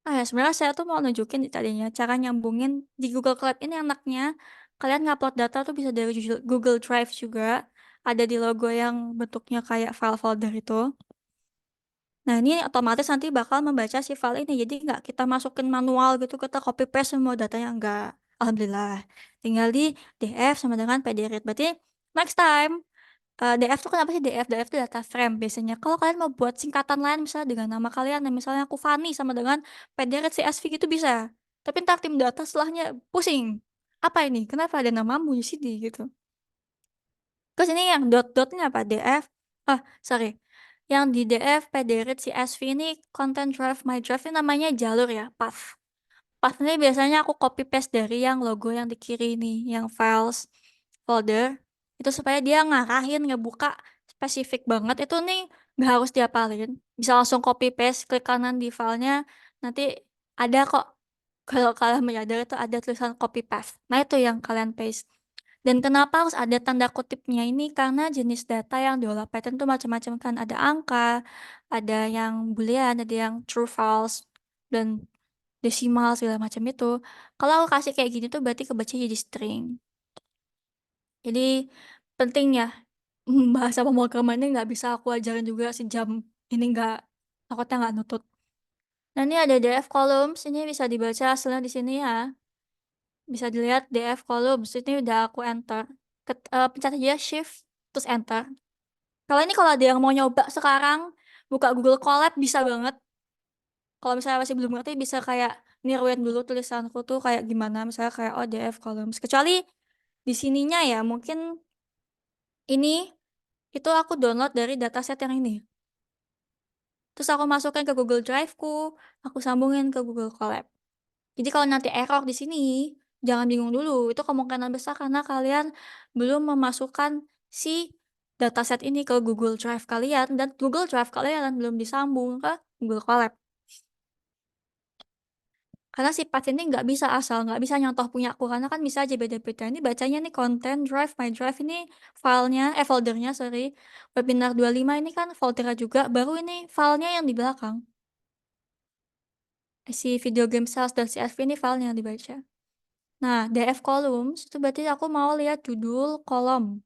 Speaker 2: Ah ya, sebenarnya saya tuh mau nunjukin tadinya cara nyambungin di Google Cloud ini enaknya kalian ngupload data tuh bisa dari Google Drive juga. Ada di logo yang bentuknya kayak file folder itu. Nah, ini otomatis nanti bakal membaca si file ini. Jadi nggak kita masukin manual gitu, kita copy paste semua datanya nggak. Alhamdulillah. Tinggal di DF sama dengan PDRead. Berarti next time DF tuh kenapa sih DF? DF itu data frame biasanya. Kalau kalian mau buat singkatan lain misalnya dengan nama kalian, dan misalnya aku Fani sama dengan PDRead CSV gitu bisa. Tapi ntar tim data setelahnya pusing. Apa ini? Kenapa ada namamu di sini gitu? Terus ini yang dot-dotnya apa? DF? Ah, sorry. Yang di DF, PDRead CSV ini content drive, my drive ini namanya jalur ya, path. Path ini biasanya aku copy paste dari yang logo yang di kiri ini, yang files folder. Itu supaya dia ngarahin, ngebuka spesifik banget. Itu nih nggak harus diapalin. Bisa langsung copy paste, klik kanan di filenya. Nanti ada kok. Kalau kalian menyadari itu ada tulisan copy paste. Nah itu yang kalian paste. Dan kenapa harus ada tanda kutipnya ini? Karena jenis data yang diolah Python itu macam-macam kan. Ada angka, ada yang boolean, ada yang true false, dan desimal segala macam itu. Kalau aku kasih kayak gini tuh berarti kebaca jadi string. Jadi penting ya. Bahasa pemrograman ini nggak bisa aku ajarin juga sejam ini nggak, takutnya nggak nutut. Nah ini ada df columns, ini bisa dibaca hasilnya di sini ya. Bisa dilihat df columns, ini udah aku enter. Pencet aja shift terus enter. Kalau ini kalau ada yang mau nyoba sekarang buka Google Colab bisa banget. Kalau misalnya masih belum ngerti bisa kayak niruin dulu tulisanku tuh kayak gimana, misalnya kayak ODF columns. Kecuali di sininya ya mungkin ini itu aku download dari dataset yang ini. Terus aku masukin ke Google Drive-ku, aku sambungin ke Google Colab. Jadi kalau nanti error di sini, jangan bingung dulu. Itu kemungkinan besar karena kalian belum memasukkan si dataset ini ke Google Drive kalian dan Google Drive kalian belum disambung ke Google Colab. Karena si path ini nggak bisa asal, nggak bisa nyontoh punya aku, karena kan bisa aja beda-beda. Ini bacanya nih content drive, my drive ini filenya, foldernya sorry. Webinar 25 ini kan foldernya juga, baru ini filenya yang di belakang. Si video game sales.csv ini filenya yang dibaca. Nah, DF columns itu berarti aku mau lihat judul kolom.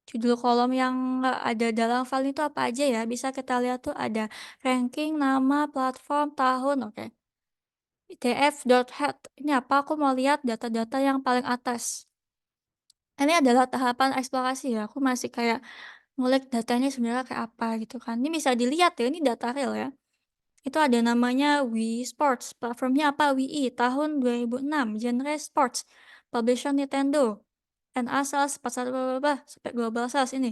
Speaker 2: Judul kolom yang ada dalam file itu apa aja ya? Bisa kita lihat tuh ada ranking, nama, platform, tahun, oke. df.head. Ini apa? Aku mau lihat data-data yang paling atas. Ini adalah tahapan eksplorasi ya. Aku masih kayak ngulik datanya sebenarnya kayak apa gitu kan. Ini bisa dilihat ya, ini data real ya. Itu ada namanya Wii Sports. Platformnya apa? Wii, tahun 2006. Genre sports. Publisher Nintendo. NA sales, pasar bla bla bla, sampai global sales ini.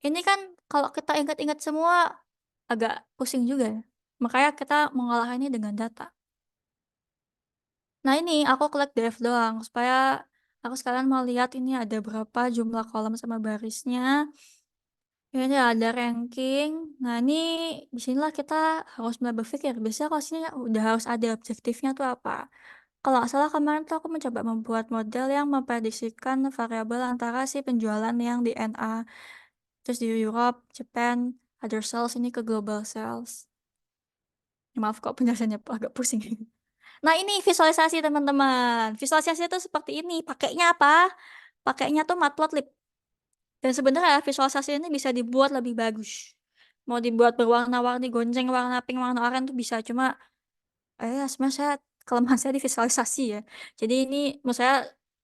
Speaker 2: Ini kan kalau kita ingat-ingat semua agak pusing juga ya. Makanya kita mengolah ini dengan data. Nah ini aku klik def doang supaya aku sekalian mau lihat ini ada berapa jumlah kolom sama barisnya. Ini ada ranking. Nah ini disinilah kita harus mulai berpikir. Biasanya kalau sini udah harus ada objektifnya tuh apa. Kalau nggak salah kemarin tuh aku mencoba membuat model yang memprediksikan variabel antara si penjualan yang di NA, terus di Europe, Japan, other sales ini ke global sales. Maaf kok penjelasannya agak pusing. Nah, ini visualisasi teman-teman. Visualisasi itu seperti ini. Pakainya apa? Pakainya tuh Matplotlib. Dan sebenarnya visualisasi ini bisa dibuat lebih bagus. Mau dibuat berwarna-warni, gonceng, warna pink, warna oranye tuh bisa. Cuma, sebenarnya saya kelemahan saya di visualisasi ya. Jadi ini, menurut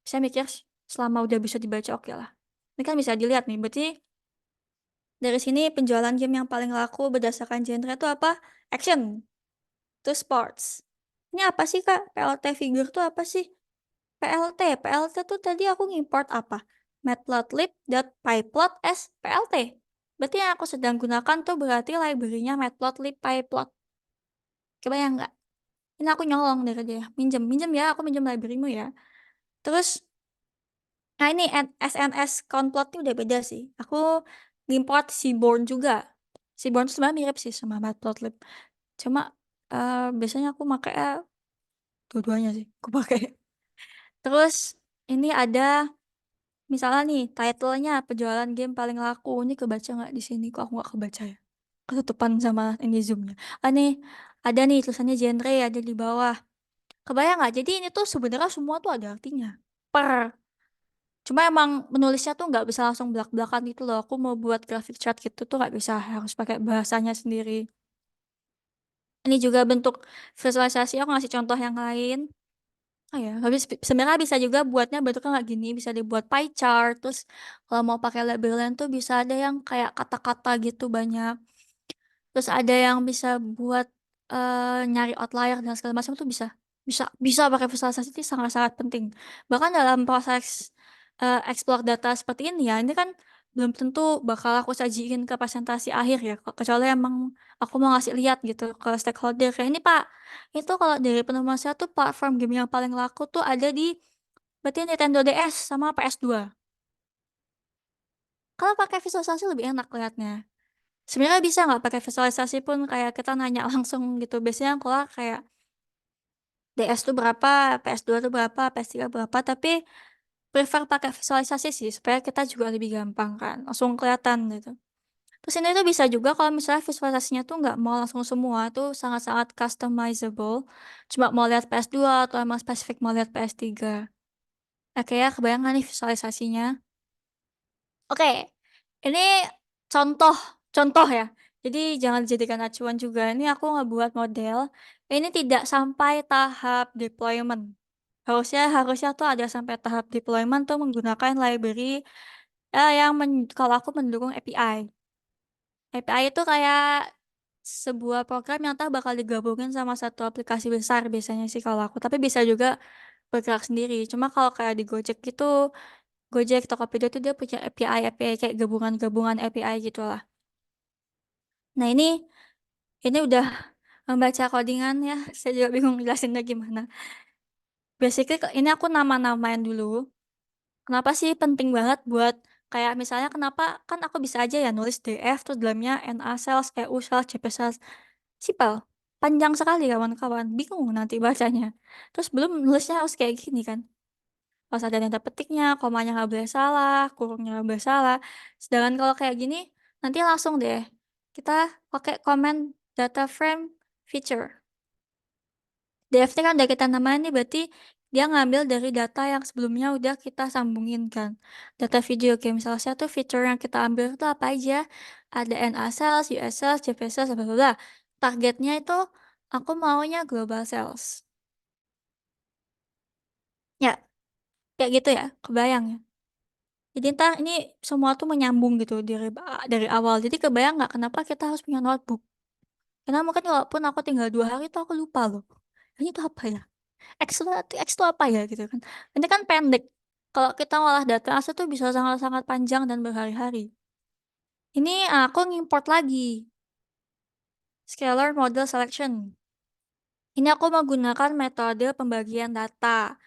Speaker 2: saya mikir selama udah bisa dibaca oke lah. Ini kan bisa dilihat nih. Berarti dari sini penjualan game yang paling laku berdasarkan genre itu apa? Action. Terus sports. Ini apa sih Kak? PLT figure tuh apa sih? PLT tuh tadi aku ngimport apa? Matplotlib.pyplot as PLT. Berarti yang aku sedang gunakan tuh berarti library-nya Matplotlib pyplot. Kebayang nggak? Ini aku nyolong dari dia. Minjem, minjem ya, aku minjem library-mu ya. Terus, nah ini SNS Conplot ini udah beda sih. Aku ngimport Seaborn juga. Seaborn tuh sebenarnya mirip sih sama Matplotlib. Cuma biasanya aku pakai dua-duanya sih. Aku pakai. Terus ini ada misalnya nih title-nya penjualan game paling laku. Ini kebaca nggak di sini? Kok aku nggak kebaca ya? Ketutupan sama ini zoom-nya. Nih ada nih tulisannya genre ada di bawah. Kebayang nggak? Jadi ini tuh sebenarnya semua tuh ada artinya. Per. Cuma emang menulisnya tuh nggak bisa langsung belak-belakan gitu loh. Aku mau buat graphic chart gitu tuh nggak bisa. Harus pakai bahasanya sendiri. Ini juga bentuk visualisasi. Aku ngasih contoh yang lain. Oh ya, habis sebenarnya bisa juga buatnya bentuknya nggak gini, bisa dibuat pie chart. Terus kalau mau pakai labelan tuh bisa ada yang kayak kata-kata gitu banyak. Terus ada yang bisa buat nyari outlier dan segala macam tuh bisa, bisa pakai visualisasi itu sangat-sangat penting. Bahkan dalam proses explore data seperti ini ya, ini kan belum tentu bakal aku sajiin ke presentasi akhir ya, kecuali emang aku mau ngasih lihat gitu ke stakeholder kayak ini Pak, itu kalau dari penemuan saya tuh platform game yang paling laku tuh ada di berarti Nintendo DS sama PS2. Kalau pakai visualisasi lebih enak lihatnya. Sebenarnya bisa nggak pakai visualisasi pun kayak kita nanya langsung gitu. Biasanya kalau kayak DS tuh berapa, PS2 tuh berapa, PS3 berapa, tapi prefer pakai visualisasi sih supaya kita juga lebih gampang kan, langsung kelihatan gitu. Terus ini tuh bisa juga kalau misalnya visualisasinya tuh nggak mau langsung semua, tuh sangat-sangat customizable. Cuma mau lihat PS2 atau emang spesifik mau lihat PS3. Oke ya, kebayang nggak nih visualisasinya? Oke, ini contoh, contoh ya. Jadi jangan dijadikan acuan juga. Ini aku ngebuat model. Ini tidak sampai tahap deployment. Harusnya tuh ada sampai tahap deployment tuh menggunakan library yang kalau aku mendukung API. API itu kayak sebuah program yang tak bakal digabungin sama satu aplikasi besar biasanya sih kalau aku. Tapi bisa juga bergerak sendiri. Cuma kalau kayak di Gojek gitu, Gojek, Tokopedia itu dia punya API kayak gabungan-gabungan API gitu lah. Nah ini udah membaca codingan ya. Saya juga bingung jelasinnya gimana. Basically ini aku nama-namain dulu. Kenapa sih penting banget buat kayak misalnya kenapa kan aku bisa aja ya nulis DF terus dalamnya NA sales, EU sales, CP sales. Simpel. panjang sekali kawan-kawan, bingung nanti bacanya. Terus belum nulisnya harus kayak gini kan. Harus ada tanda petiknya, komanya nggak boleh salah, kurungnya nggak boleh salah. Sedangkan kalau kayak gini, nanti langsung deh kita pakai comment data frame feature. DFT kan udah kita namain nih, berarti dia ngambil dari data yang sebelumnya udah kita sambungin kan. Data video game salah satu feature yang kita ambil itu apa aja? Ada NA sales, US sales, JP sales, bla bla bla. Targetnya itu aku maunya global sales. Ya, kayak gitu ya, kebayang ya. Jadi ntar ini semua tuh menyambung gitu dari awal. Jadi kebayang nggak kenapa kita harus punya notebook? Karena mungkin walaupun aku tinggal 2 hari tuh aku lupa loh. Ini tuh apa ya? X itu apa ya gitu kan. Ini kan pendek. Kalau kita ngolah data asli tuh bisa sangat-sangat panjang dan berhari-hari. Ini aku ngimport lagi. Scalar Model Selection. Ini aku menggunakan metode pembagian data.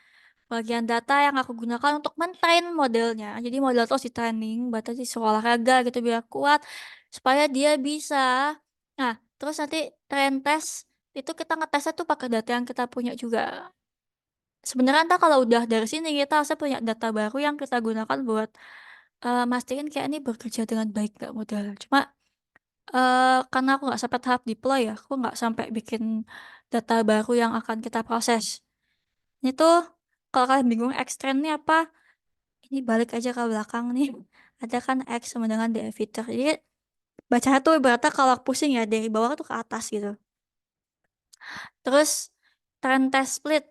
Speaker 2: Bagian data yang aku gunakan untuk mentrain modelnya. Jadi model terus di training, berarti di olahraga gitu biar kuat, supaya dia bisa. Nah, terus nanti train test, itu kita ngetesnya tuh pakai data yang kita punya juga. Sebenarnya entah kalau udah dari sini kita harusnya punya data baru yang kita gunakan buat mastiin kayak ini bekerja dengan baik nggak model. Cuma karena aku nggak sampai tahap deploy ya, aku nggak sampai bikin data baru yang akan kita proses. Ini tuh kalau kalian bingung X-trend ini apa, ini balik aja ke belakang nih. Ada kan X sama dengan DF filter. Jadi baca tuh ibaratnya kalau pusing ya dari bawah tuh ke atas gitu. Terus trend test split.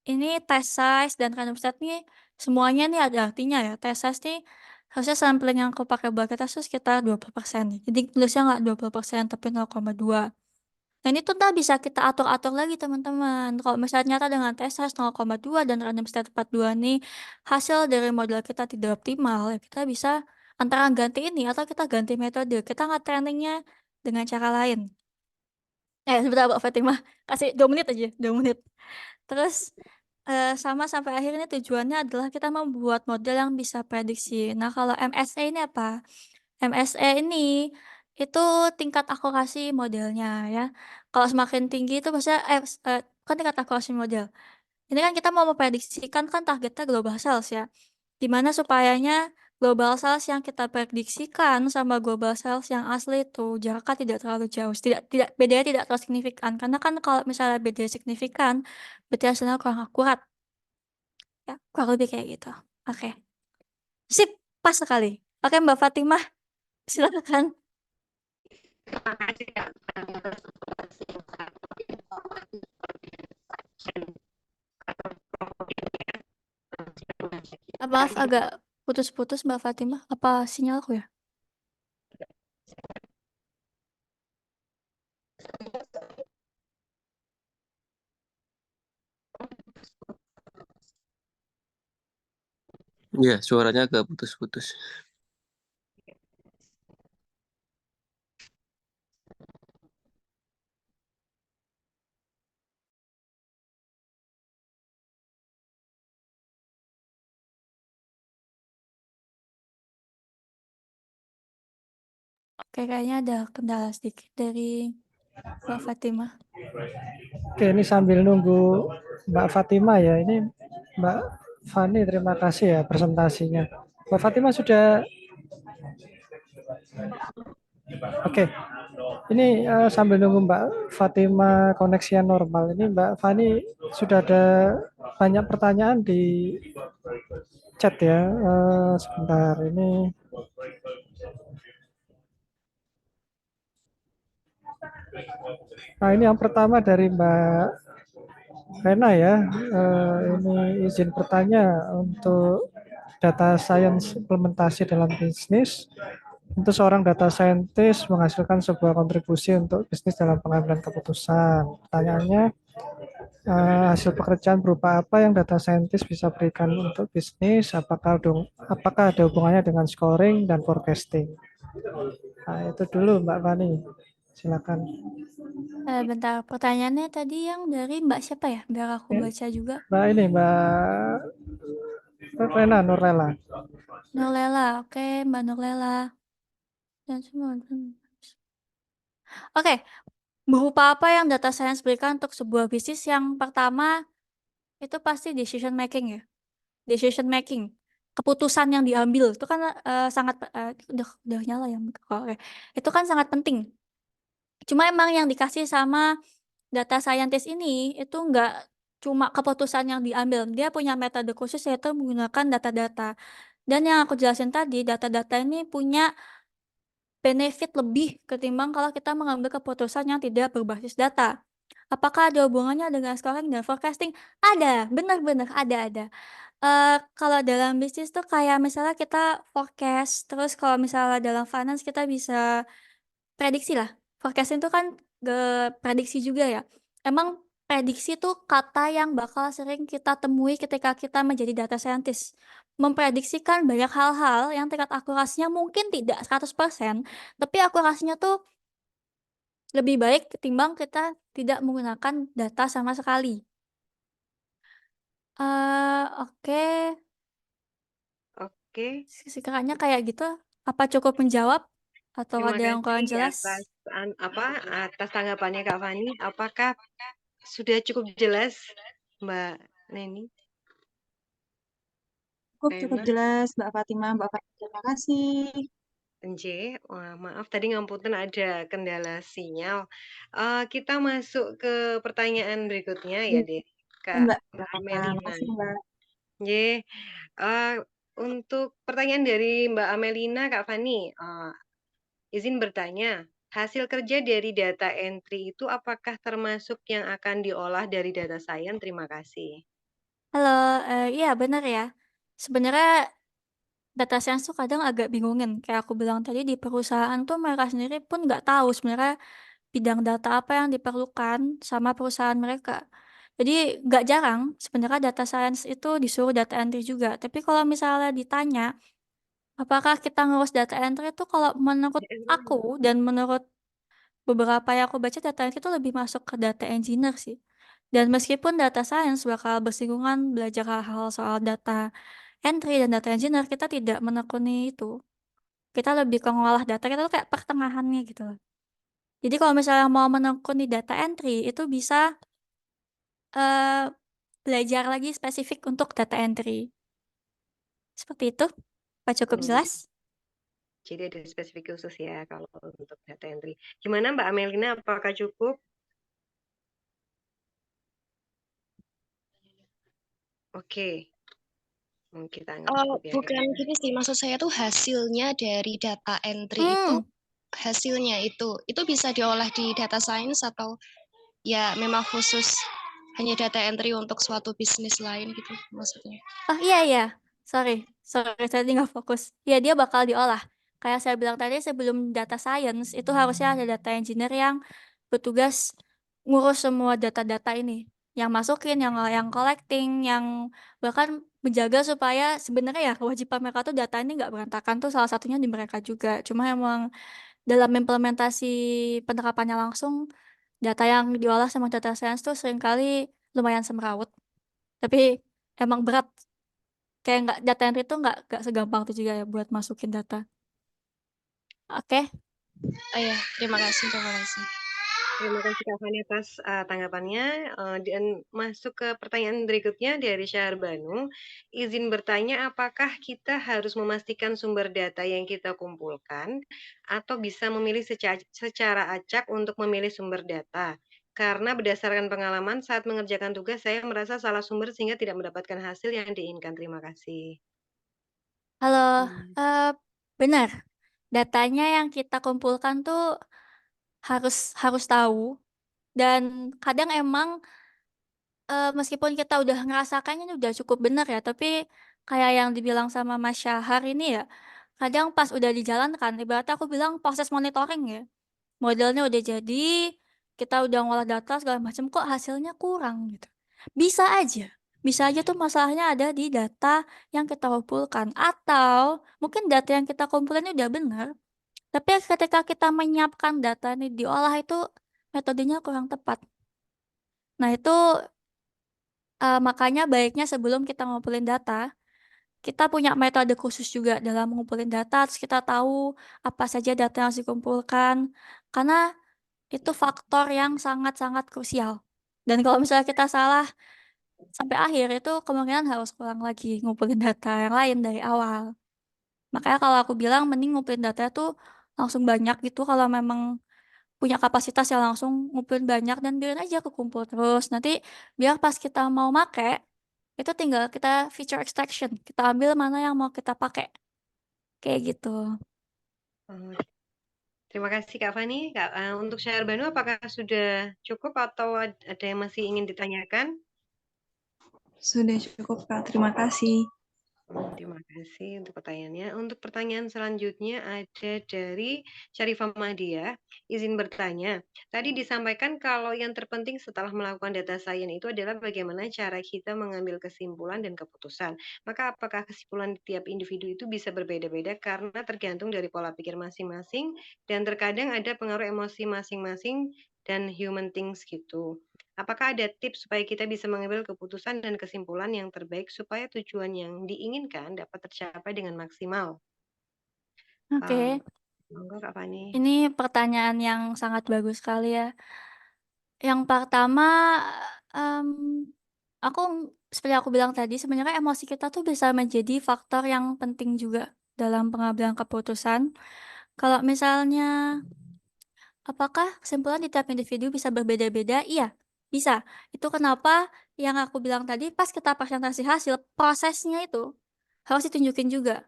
Speaker 2: Ini test size dan random set nih semuanya nih ada artinya ya. Test size nih harusnya sampling yang aku pakai buat kita tuh sekitar 20%. Jadi tulisnya nggak 20% tapi 0,2. Nah ini tuh ntar bisa kita atur-atur lagi teman-teman. Kalau misalnya nyata dengan test size 0,2 dan random state 42 nih hasil dari model kita tidak optimal, ya kita bisa antara ganti ini atau kita ganti metode. Kita nggak trainingnya dengan cara lain. Sebentar Mbak Fatimah, kasih 2 menit aja, 2 menit. Terus sama sampai akhir ini tujuannya adalah kita membuat model yang bisa prediksi. Nah kalau MSA ini apa? MSE ini itu tingkat akurasi modelnya ya. Kalau semakin tinggi itu maksudnya kan tingkat akurasi model. Ini kan kita mau memprediksikan kan targetnya global sales ya. Gimana supayanya global sales yang kita prediksikan sama global sales yang asli itu jaraknya tidak terlalu jauh. Tidak bedanya tidak terlalu signifikan. Karena kan kalau misalnya beda signifikan berarti hasilnya kurang akurat. Ya, kurang lebih kayak gitu. Oke. Sip, pas sekali. Oke, Mbak Fatimah, silakan.
Speaker 3: Terima kasih Kak.
Speaker 2: Maaf agak putus-putus Mbak Fatimah. Apa sinyalku ya?
Speaker 4: Iya, suaranya agak putus-putus.
Speaker 2: Oke, kayaknya ada kendala sedikit dari Mbak Fatimah.
Speaker 1: Oke, ini sambil nunggu Mbak Fatima ya. Ini Mbak Fani, terima kasih ya presentasinya. Mbak Fatima sudah, oke. Ini sambil nunggu Mbak Fatima koneksinya normal. Ini Mbak Fani sudah ada banyak pertanyaan di chat ya. Sebentar ini. Nah, ini yang pertama dari Mbak Rena ya. Ini izin bertanya untuk data science implementasi dalam bisnis. Untuk seorang data scientist menghasilkan sebuah kontribusi untuk bisnis dalam pengambilan keputusan. Pertanyaannya, hasil pekerjaan berupa apa yang data scientist bisa berikan untuk bisnis? Apakah ada hubungannya dengan scoring dan forecasting? Nah, itu dulu Mbak Fani. Silakan.
Speaker 2: Bentar, pertanyaannya tadi yang dari Mbak siapa ya? Biar aku
Speaker 1: Ya,
Speaker 2: baca juga.
Speaker 1: Mbak ini Mbak Rena Nurlela.
Speaker 2: Nurlela, oke Mbak Nurlela. Dan semua. Oke, Berupa apa yang data science berikan untuk sebuah bisnis? Yang pertama itu pasti decision making ya. Decision making. Keputusan yang diambil itu kan sangat udah nyala ya. Oke. Itu kan sangat penting. Cuma emang yang dikasih sama data scientist ini itu nggak cuma keputusan yang diambil. Dia punya metode khusus yaitu menggunakan data-data. Dan yang aku jelasin tadi, data-data ini punya benefit lebih ketimbang kalau kita mengambil keputusan yang tidak berbasis data. Apakah ada hubungannya dengan scoring dan forecasting? Ada, benar-benar ada. Kalau dalam bisnis tuh kayak misalnya kita forecast, terus kalau misalnya dalam finance kita bisa prediksi lah. Forecasting itu kan prediksi juga ya. Emang prediksi itu kata yang bakal sering kita temui ketika kita menjadi data scientist. Memprediksikan banyak hal-hal yang tingkat akurasinya mungkin tidak 100%, tapi akurasinya tuh lebih baik ketimbang kita tidak menggunakan data sama sekali. Oke,
Speaker 3: Oke,
Speaker 2: sekiranya kayak gitu, apa cukup menjawab atau
Speaker 3: terima
Speaker 2: ada yang kurang
Speaker 3: kasih
Speaker 2: jelas?
Speaker 3: atas tanggapannya Kak Fani. Apakah sudah cukup jelas, Mbak Neni?
Speaker 5: Cukup
Speaker 3: Pena?
Speaker 5: jelas, Mbak Fatimah. Mbak Fatimah, terima kasih.
Speaker 3: Wah, maaf tadi ngapunten ada kendala sinyal. Kita masuk ke pertanyaan berikutnya ya,
Speaker 5: Iya,
Speaker 3: Dek. Kak
Speaker 5: Mbak.
Speaker 3: Amelina.
Speaker 5: Makasih, Mbak.
Speaker 3: Nggih, untuk pertanyaan dari Mbak Amelina, Kak Fani, izin bertanya, hasil kerja dari data entry itu apakah termasuk yang akan diolah dari data science? Terima kasih.
Speaker 2: Halo, iya benar ya. Sebenarnya data science tuh kadang agak bingungin. Kayak aku bilang tadi di perusahaan tuh mereka sendiri pun nggak tahu sebenarnya bidang data apa yang diperlukan sama perusahaan mereka. Jadi nggak jarang sebenarnya data science itu disuruh data entry juga. Tapi kalau misalnya ditanya, apakah kita ngurus data entry itu kalau menurut aku dan menurut beberapa yang aku baca data entry itu lebih masuk ke data engineer sih. Dan meskipun data science bakal bersinggungan belajar hal-hal soal data entry dan data engineer, kita tidak menekuni itu. Kita lebih ke ngolah data, kita tuh kayak pertengahannya gitu loh. Jadi kalau misalnya mau menekuni data entry, itu bisa eh, belajar lagi spesifik untuk data entry. Seperti itu. Apa cukup
Speaker 3: Hmm,
Speaker 2: jelas?
Speaker 3: jadi ada spesifik khusus ya kalau untuk data entry. Gimana Mbak Amelina, apakah cukup? Oke, kita anggap cukup ya.
Speaker 6: Bukan gini sih, maksud saya tuh hasilnya dari data entry itu,
Speaker 2: Hmm.
Speaker 6: hasilnya itu bisa diolah di data science atau ya memang khusus hanya data entry untuk suatu bisnis lain gitu maksudnya.
Speaker 2: Oh iya. Sorry tadi nggak fokus. Ya dia bakal diolah. Kayak saya bilang tadi sebelum data science itu harusnya ada data engineer yang bertugas ngurus semua data-data ini. Yang masukin, yang collecting, yang bahkan menjaga supaya sebenarnya ya kewajiban mereka tuh data ini nggak berantakan tuh salah satunya di mereka juga. Cuma emang dalam implementasi penerapannya langsung data yang diolah sama data science tuh seringkali lumayan semrawut. Tapi emang berat kayak nggak data entry itu nggak segampang itu juga ya buat masukin data. Oke,
Speaker 6: Oh ya, terima kasih.
Speaker 3: Terima kasih Kak Fani atas tanggapannya. Dan masuk ke pertanyaan berikutnya dari Syahrbanu. Izin bertanya, apakah kita harus memastikan sumber data yang kita kumpulkan atau bisa memilih secara acak untuk memilih sumber data? Karena berdasarkan pengalaman saat mengerjakan tugas, saya merasa salah sumber sehingga tidak mendapatkan hasil yang diinginkan. Terima kasih.
Speaker 2: halo, benar. Datanya yang kita kumpulkan tuh harus harus tahu dan kadang emang meskipun kita udah ngerasakannya ini udah cukup benar ya, tapi kayak yang dibilang sama Mas Syahar ini ya, kadang pas udah dijalankan, ibaratnya aku bilang proses monitoring ya. Modelnya udah jadi, kita udah ngolah data segala macam kok hasilnya kurang gitu. Bisa aja. Bisa aja tuh masalahnya ada di data yang kita kumpulkan atau mungkin data yang kita kumpulin ini udah benar, tapi ketika kita menyiapkan data ini diolah itu metodenya kurang tepat. Nah, itu makanya baiknya sebelum kita ngumpulin data, kita punya metode khusus juga dalam mengumpulin data, terus kita tahu apa saja data yang harus dikumpulkan. Karena Itu faktor yang sangat-sangat krusial. Dan kalau misalnya kita salah sampai akhir, itu kemungkinan harus ulang lagi ngumpulin data yang lain dari awal. Makanya kalau aku bilang mending ngumpulin data tuh langsung banyak gitu kalau memang punya kapasitas yang langsung ngumpulin banyak dan biarin aja kekumpul terus. Nanti biar pas kita mau make, itu tinggal kita feature extraction. Kita ambil mana yang mau kita pakai. Kayak gitu.
Speaker 3: Oh, terima kasih Kak Fani. Untuk share Banu, apakah sudah cukup atau ada yang masih ingin ditanyakan?
Speaker 5: Sudah cukup, Kak. Terima kasih.
Speaker 3: Terima kasih untuk pertanyaannya. Untuk pertanyaan selanjutnya ada dari Syarifah Mahdia. Izin bertanya, tadi disampaikan kalau yang terpenting setelah melakukan data science itu adalah bagaimana cara kita mengambil kesimpulan dan keputusan. Maka apakah kesimpulan tiap individu itu bisa berbeda-beda karena tergantung dari pola pikir masing-masing dan terkadang ada pengaruh emosi masing-masing dan human things gitu. Apakah ada tips supaya kita bisa mengambil keputusan dan kesimpulan yang terbaik supaya tujuan yang diinginkan dapat tercapai dengan maksimal?
Speaker 2: Oke,
Speaker 3: Monggo Kak Fani.
Speaker 2: ini pertanyaan yang sangat bagus sekali ya. Yang pertama, em, aku seperti aku bilang tadi, sebenarnya emosi kita tuh bisa menjadi faktor yang penting juga dalam pengambilan keputusan. Kalau misalnya, apakah kesimpulan di tiap individu bisa berbeda-beda? Iya, bisa. Itu kenapa yang aku bilang tadi, pas kita presentasi hasil, prosesnya itu harus ditunjukin juga.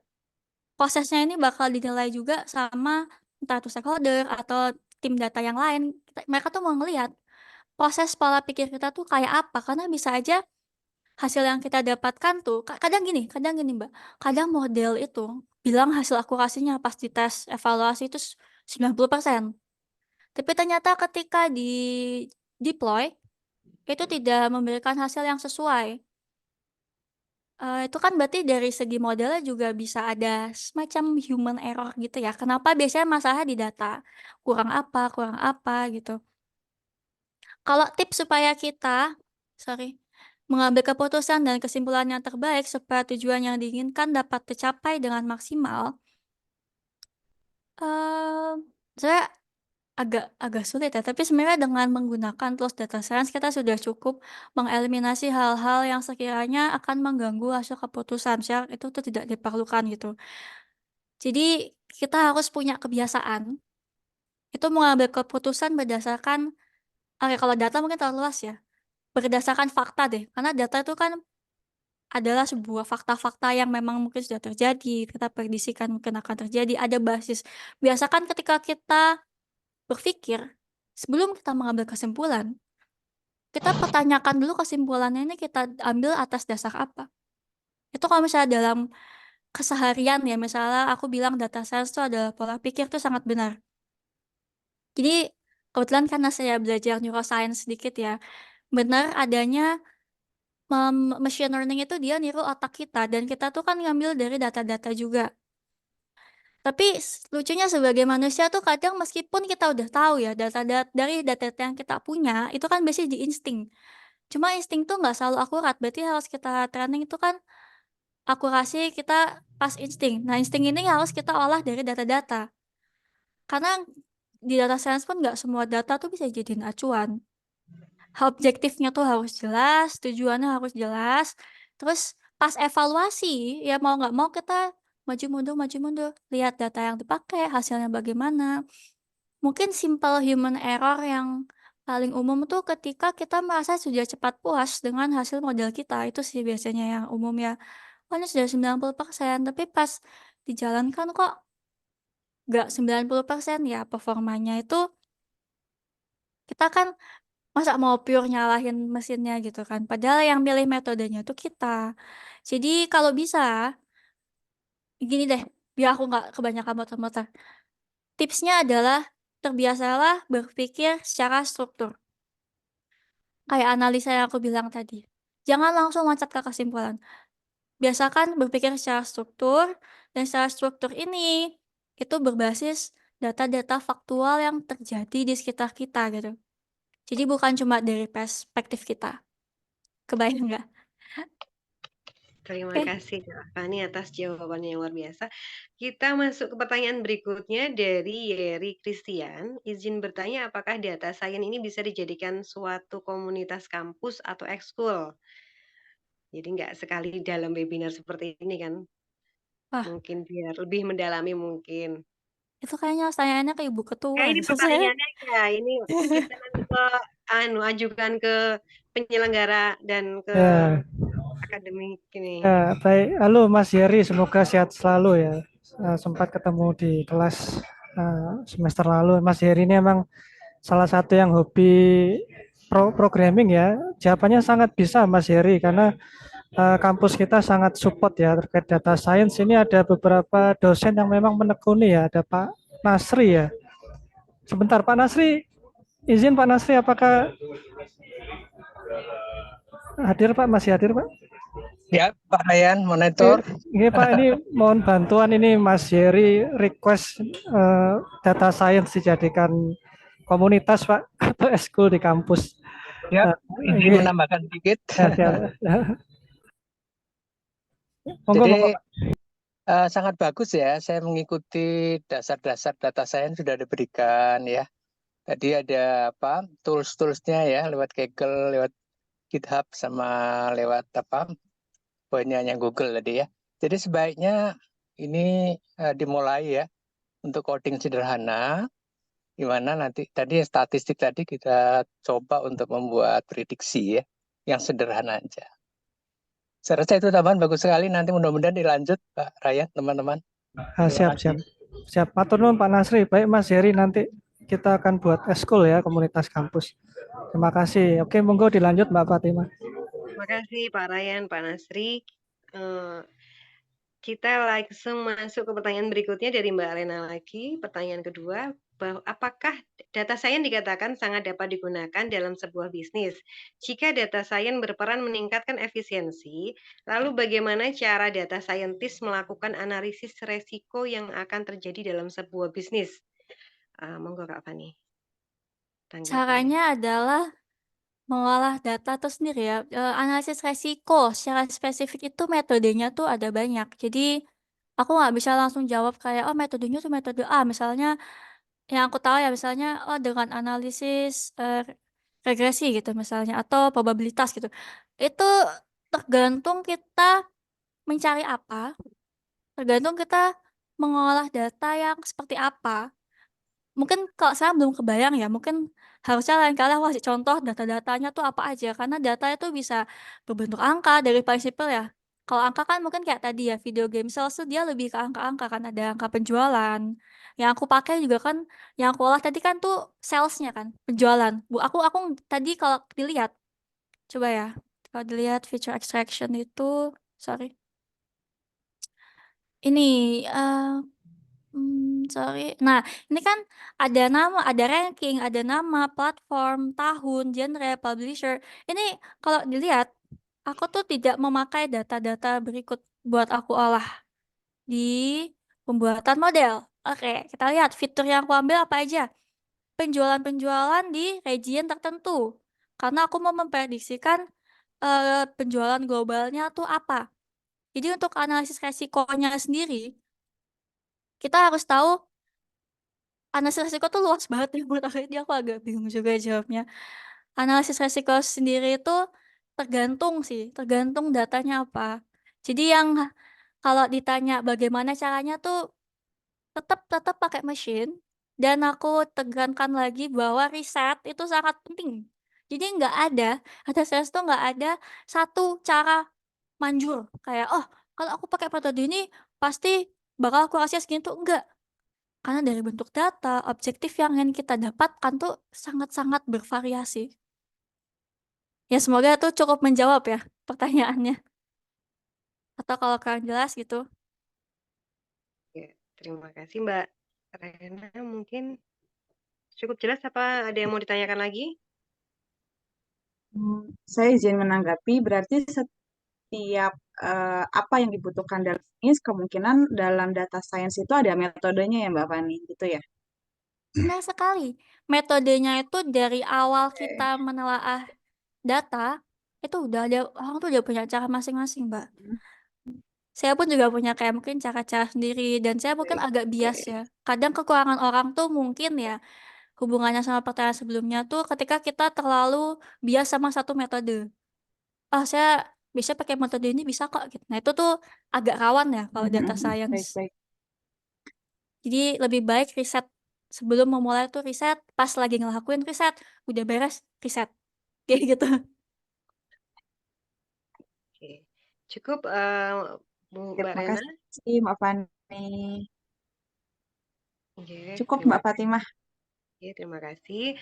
Speaker 2: Prosesnya ini bakal dinilai juga sama entah itu stakeholder atau tim data yang lain. Mereka tuh mau ngelihat proses pola pikir kita tuh kayak apa, karena bisa aja hasil yang kita dapatkan tuh kadang gini Mbak, kadang model itu bilang hasil akurasinya pas dites evaluasi itu 90%. Tapi ternyata ketika di deploy itu tidak memberikan hasil yang sesuai. Itu kan berarti dari segi modelnya juga bisa ada semacam human error gitu ya. Kenapa biasanya masalah di data? Kurang apa gitu. Kalau tips supaya kita, mengambil keputusan dan kesimpulan yang terbaik supaya tujuan yang diinginkan dapat tercapai dengan maksimal, eh saya agak agak sulit ya. Tapi sebenarnya dengan menggunakan tools data science kita sudah cukup mengeliminasi hal-hal yang sekiranya akan mengganggu hasil keputusan. Itu tuh tidak diperlukan gitu. Jadi kita harus punya kebiasaan itu mengambil keputusan berdasarkan, oke kalau data mungkin terlalu luas ya. Berdasarkan fakta deh, karena data itu kan adalah sebuah fakta-fakta yang memang mungkin sudah terjadi, kita prediksikan mungkin akan terjadi, ada basis. Biasakan ketika kita berpikir, sebelum kita mengambil kesimpulan, kita pertanyakan dulu kesimpulannya ini kita ambil atas dasar apa. Itu kalau misalnya dalam keseharian ya, misalnya aku bilang data science itu adalah pola pikir itu sangat benar. Jadi kebetulan karena saya belajar neuroscience sedikit ya, benar adanya machine learning itu dia niru otak kita dan kita tuh kan ngambil dari data-data juga. Tapi lucunya sebagai manusia tuh kadang meskipun kita udah tahu ya data-data dari data-data yang kita punya itu kan biasanya di insting. Cuma insting tuh nggak selalu akurat. Berarti harus kita training itu kan akurasi kita pas insting. Nah insting ini harus kita olah dari data-data. Karena di data science pun nggak semua data tuh bisa jadiin acuan. Objektifnya tuh harus jelas, tujuannya harus jelas. Terus pas evaluasi, ya mau nggak mau kita maju mundur, lihat data yang dipakai, hasilnya bagaimana. Mungkin simple human error yang paling umum tuh ketika kita merasa sudah cepat puas dengan hasil model kita. Itu sih biasanya yang umum ya. Oh, ini sudah 90%, tapi pas dijalankan kok nggak 90% ya performanya itu kita kan masa mau pure nyalahin mesinnya gitu kan. Padahal yang milih metodenya itu kita. Jadi kalau bisa, gini deh, biar aku nggak kebanyakan muter-muter. Tipsnya adalah terbiasalah berpikir secara struktur. Kayak analisa yang aku bilang tadi. Jangan langsung loncat ke kesimpulan. Biasakan berpikir secara struktur, dan secara struktur ini itu berbasis data-data faktual yang terjadi di sekitar kita gitu. Jadi bukan cuma dari perspektif kita. Kebayang nggak?
Speaker 3: Terima
Speaker 2: Oke.
Speaker 3: kasih Kak Fani atas jawabannya yang luar biasa. Kita masuk ke pertanyaan berikutnya dari Yeri Christian. Izin bertanya, apakah data science ini bisa dijadikan suatu komunitas kampus atau ekskul? Jadi nggak sekali dalam webinar seperti ini kan?
Speaker 2: Wah,
Speaker 3: Mungkin biar lebih mendalami mungkin.
Speaker 2: itu kayaknya pertanyaannya ke Ibu Ketua
Speaker 3: Ini
Speaker 2: deh. Saya
Speaker 3: pertanyaannya ya, ini kita nanti ajukan ke penyelenggara dan ke
Speaker 1: Ya,
Speaker 3: akademik ini.
Speaker 1: ya, baik. Halo Mas Yeri, semoga sehat selalu ya. Sempat ketemu di kelas semester lalu. Mas Yeri ini emang salah satu yang hobi programming ya. Jawabannya sangat bisa Mas Yeri karena kampus kita sangat support ya terkait data science. Ini ada beberapa dosen yang memang menekuni ya. Ada Pak Nasri ya. Sebentar Pak Nasri, izin Pak Nasri apakah hadir Pak? Masih hadir Pak?
Speaker 7: Ya, Pak Ryan, monitor.
Speaker 1: Ini Pak, ini mohon bantuan ini Mas Yeri request data science dijadikan komunitas Pak atau eskul di kampus.
Speaker 7: Ya, izin
Speaker 1: Ini
Speaker 7: menambahkan sedikit.
Speaker 1: ya. Monggo,
Speaker 7: Jadi
Speaker 1: monggo, Pak.
Speaker 7: sangat bagus ya, saya mengikuti dasar-dasar data science sudah diberikan ya. Tadi ada apa tools-toolsnya ya, lewat Kaggle, lewat GitHub, sama lewat apa punyanya Google tadi ya. Jadi sebaiknya ini dimulai ya untuk coding sederhana, di mana nanti tadi statistik tadi kita coba untuk membuat prediksi ya, yang sederhana aja. Saya rasa itu tambahan bagus sekali. Nanti mudah-mudahan dilanjut, Pak Ryan, teman-teman.
Speaker 1: Siap, siap. Siap. Matur nuwun Pak Nasri. Baik Mas Yeri, nanti kita akan buat eskul ya komunitas kampus. Terima kasih. Oke, monggo dilanjut Mbak Fatimah.
Speaker 3: Terima kasih Pak Ryan, Pak Nasri. Kita langsung masuk ke pertanyaan berikutnya dari Mbak Alena lagi. Pertanyaan kedua, apakah data science dikatakan sangat dapat digunakan dalam sebuah bisnis? Jika data science berperan meningkatkan efisiensi, lalu bagaimana cara data scientist melakukan analisis resiko yang akan terjadi dalam sebuah bisnis? Monggo Kak Fani. Tanggapannya.
Speaker 2: caranya adalah mengolah data itu sendiri ya. Analisis resiko secara spesifik itu metodenya tuh ada banyak. Jadi aku nggak bisa langsung jawab kayak oh metodenya tuh metode A misalnya. Yang aku tahu ya misalnya oh dengan analisis regresi gitu misalnya atau probabilitas gitu. Itu tergantung kita mencari apa, tergantung kita mengolah data yang seperti apa. Mungkin kalau saya belum kebayang ya, mungkin harusnya lain kali aku kasih contoh data-datanya tuh apa aja, karena data itu bisa berbentuk angka dari paling simpel ya. Kalau angka kan mungkin kayak tadi ya, video game sales tuh dia lebih ke angka-angka kan, ada angka penjualan. Yang aku pakai juga kan, yang aku olah tadi kan tuh salesnya kan, penjualan. Aku tadi kalau dilihat, coba ya, kalau dilihat feature extraction itu, sorry. Ini, sorry. Nah, ini kan ada nama, ada ranking, ada nama, platform, tahun, genre, publisher. Ini kalau dilihat, aku tuh tidak memakai data-data berikut buat aku olah di pembuatan model. Oke, kita lihat fitur yang aku ambil apa aja. Penjualan-penjualan di region tertentu. Karena aku mau memprediksikan penjualan globalnya tuh apa. Jadi untuk analisis resikonya sendiri, kita harus tahu analisis resiko tuh luas banget ya menurut aku. Jadi aku agak bingung juga jawabnya. Analisis resiko sendiri itu tergantung sih, tergantung datanya apa. Jadi yang kalau ditanya bagaimana caranya tuh tetap tetap pakai mesin dan aku tekankan lagi bahwa riset itu sangat penting. Jadi nggak ada saya tuh nggak ada satu cara manjur kayak oh kalau aku pakai metode ini pasti bakal aku hasil segini tuh enggak. Karena dari bentuk data, objektif yang ingin kita dapatkan tuh sangat-sangat bervariasi. Ya semoga tuh cukup menjawab ya pertanyaannya. Atau kalau kurang jelas gitu.
Speaker 3: Ya, terima kasih Mbak Rena. Mungkin cukup jelas apa ada yang mau ditanyakan lagi?
Speaker 5: Saya izin menanggapi, berarti setiap apa yang dibutuhkan dalam bisnis, kemungkinan dalam data science itu ada metodenya ya Mbak Fani, gitu ya?
Speaker 2: Benar sekali. Metodenya itu dari awal
Speaker 5: Oke.
Speaker 2: kita menelaah data, itu udah ada, orang tuh udah punya cara masing-masing, Mbak. Saya pun juga punya kayak mungkin cara-cara sendiri dan saya mungkin agak bias ya. Kadang kekurangan orang tuh mungkin ya hubungannya sama pertanyaan sebelumnya tuh ketika kita terlalu bias sama satu metode. Ah, saya biasanya pakai metode ini bisa kok gitu. Nah, itu tuh agak rawan ya kalau data science.
Speaker 5: Baik-baik.
Speaker 2: Jadi lebih baik riset sebelum memulai tuh riset, pas lagi ngelakuin riset, udah beres riset. Kayak gitu.
Speaker 3: Oke. Cukup Bu Mbak
Speaker 5: Terima
Speaker 3: Rena.
Speaker 5: kasih Mbak Fani.
Speaker 3: Oke,
Speaker 5: Cukup
Speaker 3: terima
Speaker 5: Mbak Fatimah.
Speaker 3: Oke, terima kasih.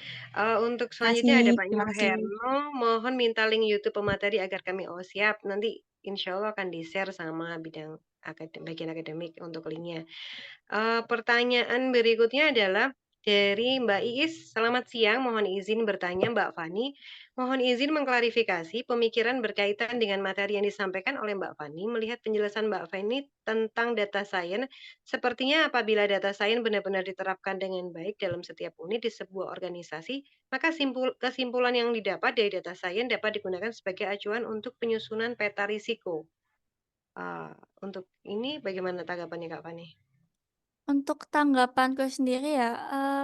Speaker 3: Untuk
Speaker 5: Terima
Speaker 3: selanjutnya ada
Speaker 5: kasih.
Speaker 3: Pak
Speaker 5: Terima kasih.
Speaker 3: Yurherno, mohon minta link YouTube pemateri agar kami siap. Nanti insya Allah akan di-share sama bidang bagian akademik untuk linknya. Pertanyaan berikutnya adalah dari Mbak Iis. Selamat siang, mohon izin bertanya Mbak Fani. Mohon izin mengklarifikasi pemikiran berkaitan dengan materi yang disampaikan oleh Mbak Fani. Melihat penjelasan Mbak Fani tentang data science, sepertinya apabila data science benar-benar diterapkan dengan baik dalam setiap unit di sebuah organisasi, maka kesimpulan yang didapat dari data science dapat digunakan sebagai acuan untuk penyusunan peta risiko. Untuk ini bagaimana tanggapannya Kak Fani?
Speaker 2: Untuk tanggapanku sendiri ya,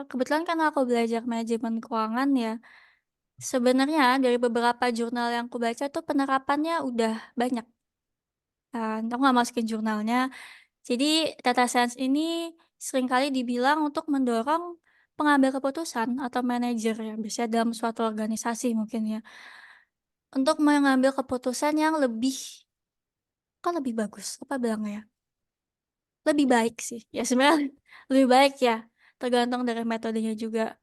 Speaker 2: kebetulan kan aku belajar manajemen keuangan ya. Sebenarnya dari beberapa jurnal yang aku baca tuh penerapannya udah banyak. Aku nggak masukin jurnalnya. Jadi data science ini seringkali dibilang untuk mendorong pengambil keputusan atau manajer ya, biasanya dalam suatu organisasi mungkin ya, untuk mengambil keputusan yang lebih kok lebih bagus, apa bilangnya ya? Lebih baik sih, ya sebenarnya lebih baik ya, tergantung dari metodenya juga.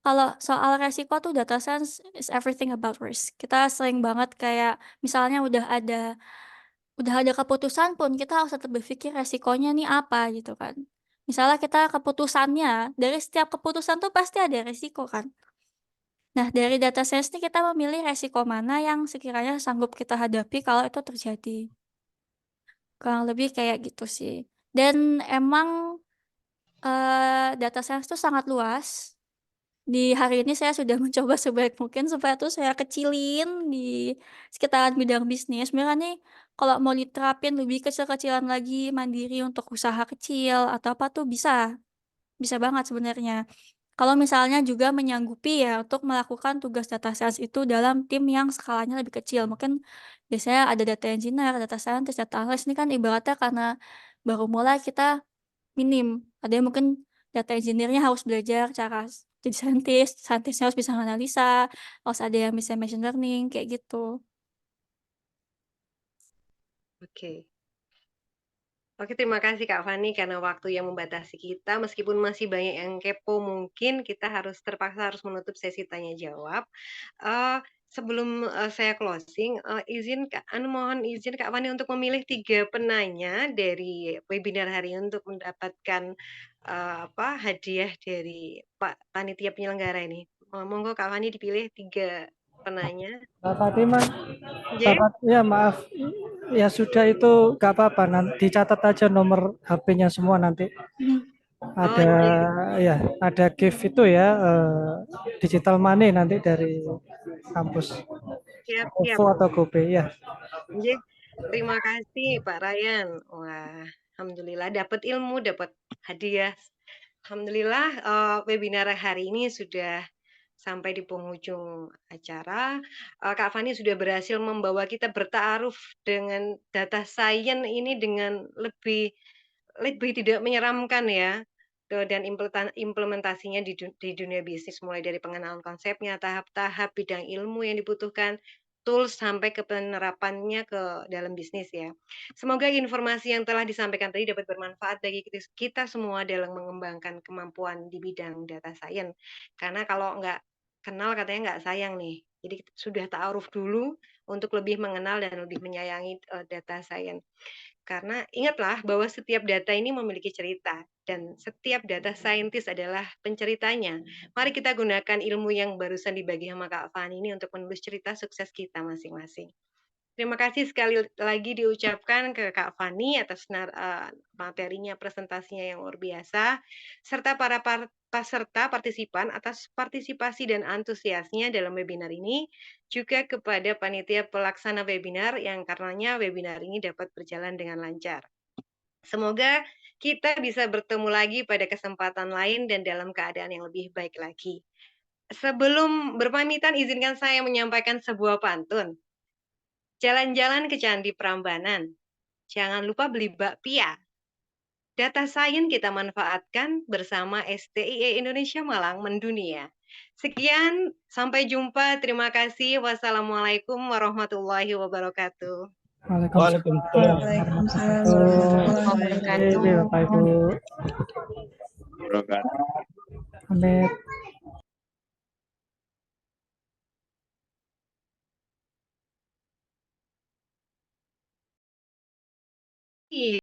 Speaker 2: Kalau soal resiko tuh data science is everything about risk. Kita sering banget kayak misalnya udah ada keputusan pun kita harus tetap berpikir resikonya nih apa gitu kan. Misalnya kita keputusannya, dari setiap keputusan tuh pasti ada resiko kan. Nah, dari data science ini kita memilih resiko mana yang sekiranya sanggup kita hadapi kalau itu terjadi. Kurang lebih kayak gitu sih. Dan emang data science tuh sangat luas. Di hari ini saya sudah mencoba sebaik mungkin supaya tuh saya kecilin di sekitaran bidang bisnis. Sebenarnya nih kalau mau diterapin lebih kecil-kecilan lagi, mandiri untuk usaha kecil atau apa tuh bisa. Bisa banget sebenarnya. Kalau misalnya juga menyanggupi ya untuk melakukan tugas data science itu dalam tim yang skalanya lebih kecil. Mungkin biasanya ada data engineer, data scientist, data analyst ini kan ibaratnya karena baru mulai kita minim. Ada yang mungkin data engineer-nya harus belajar cara jadi saintis, saintisnya harus bisa menganalisa, harus ada yang bisa machine learning, kayak gitu.
Speaker 3: Oke. Oke, terima kasih Kak Fani karena waktu yang membatasi kita. Meskipun masih banyak yang kepo, mungkin kita terpaksa harus menutup sesi tanya jawab. Sebelum saya closing, mohon izin Kak Fani untuk memilih 3 penanya dari webinar hari ini untuk mendapatkan hadiah dari Pak Panitia Penyelenggara ini. Monggo Kak Fani dipilih 3 penanya.
Speaker 1: Mbak Fatimah,
Speaker 3: Nggih?
Speaker 1: ya maaf, ya sudah itu gak apa-apa, nanti dicatat aja nomor HP-nya semua nanti.
Speaker 3: Oh,
Speaker 1: Ada
Speaker 3: nggih.
Speaker 1: ya, ada gift itu ya, digital money nanti dari kampus.
Speaker 3: Siap, siap.
Speaker 1: OVO atau GoPay ya.
Speaker 3: Nggih. Terima kasih Pak Ryan. Wah, alhamdulillah dapat ilmu, dapat hadiah. Alhamdulillah webinar hari ini sudah sampai di penghujung acara. Kak Fani sudah berhasil membawa kita bertaaruf dengan data science ini dengan lebih lebih tidak menyeramkan ya. Dan implementasinya di dunia bisnis mulai dari pengenalan konsepnya, tahap-tahap bidang ilmu yang dibutuhkan, tools sampai ke penerapannya ke dalam bisnis ya. Semoga informasi yang telah disampaikan tadi dapat bermanfaat bagi kita semua dalam mengembangkan kemampuan di bidang data science. Karena kalau nggak kenal katanya nggak sayang nih. Jadi sudah ta'aruf dulu untuk lebih mengenal dan lebih menyayangi data science. Karena ingatlah bahwa setiap data ini memiliki cerita dan setiap data scientist adalah penceritanya. Mari kita gunakan ilmu yang barusan dibagi sama Kak Fani ini untuk menulis cerita sukses kita masing-masing. Terima kasih sekali lagi diucapkan ke Kak Fani atas materinya, presentasinya yang luar biasa, serta para peserta partisipan atas partisipasi dan antusiasnya dalam webinar ini, juga kepada panitia pelaksana webinar yang karenanya webinar ini dapat berjalan dengan lancar. Semoga kita bisa bertemu lagi pada kesempatan lain dan dalam keadaan yang lebih baik lagi. Sebelum berpamitan, izinkan saya menyampaikan sebuah pantun. Jalan-jalan ke Candi Prambanan. Jangan lupa beli bakpia. Data Science kita manfaatkan bersama STIE Indonesia Malang mendunia. Sekian, sampai jumpa. Terima kasih. Wassalamualaikum warahmatullahi wabarakatuh.
Speaker 1: Waalaikumsalam
Speaker 5: Waalaikumsalam
Speaker 1: warahmatullahi
Speaker 5: warahmatullahi
Speaker 1: wabarakatuh. Bapak Ibu. Pamit.
Speaker 3: Iya.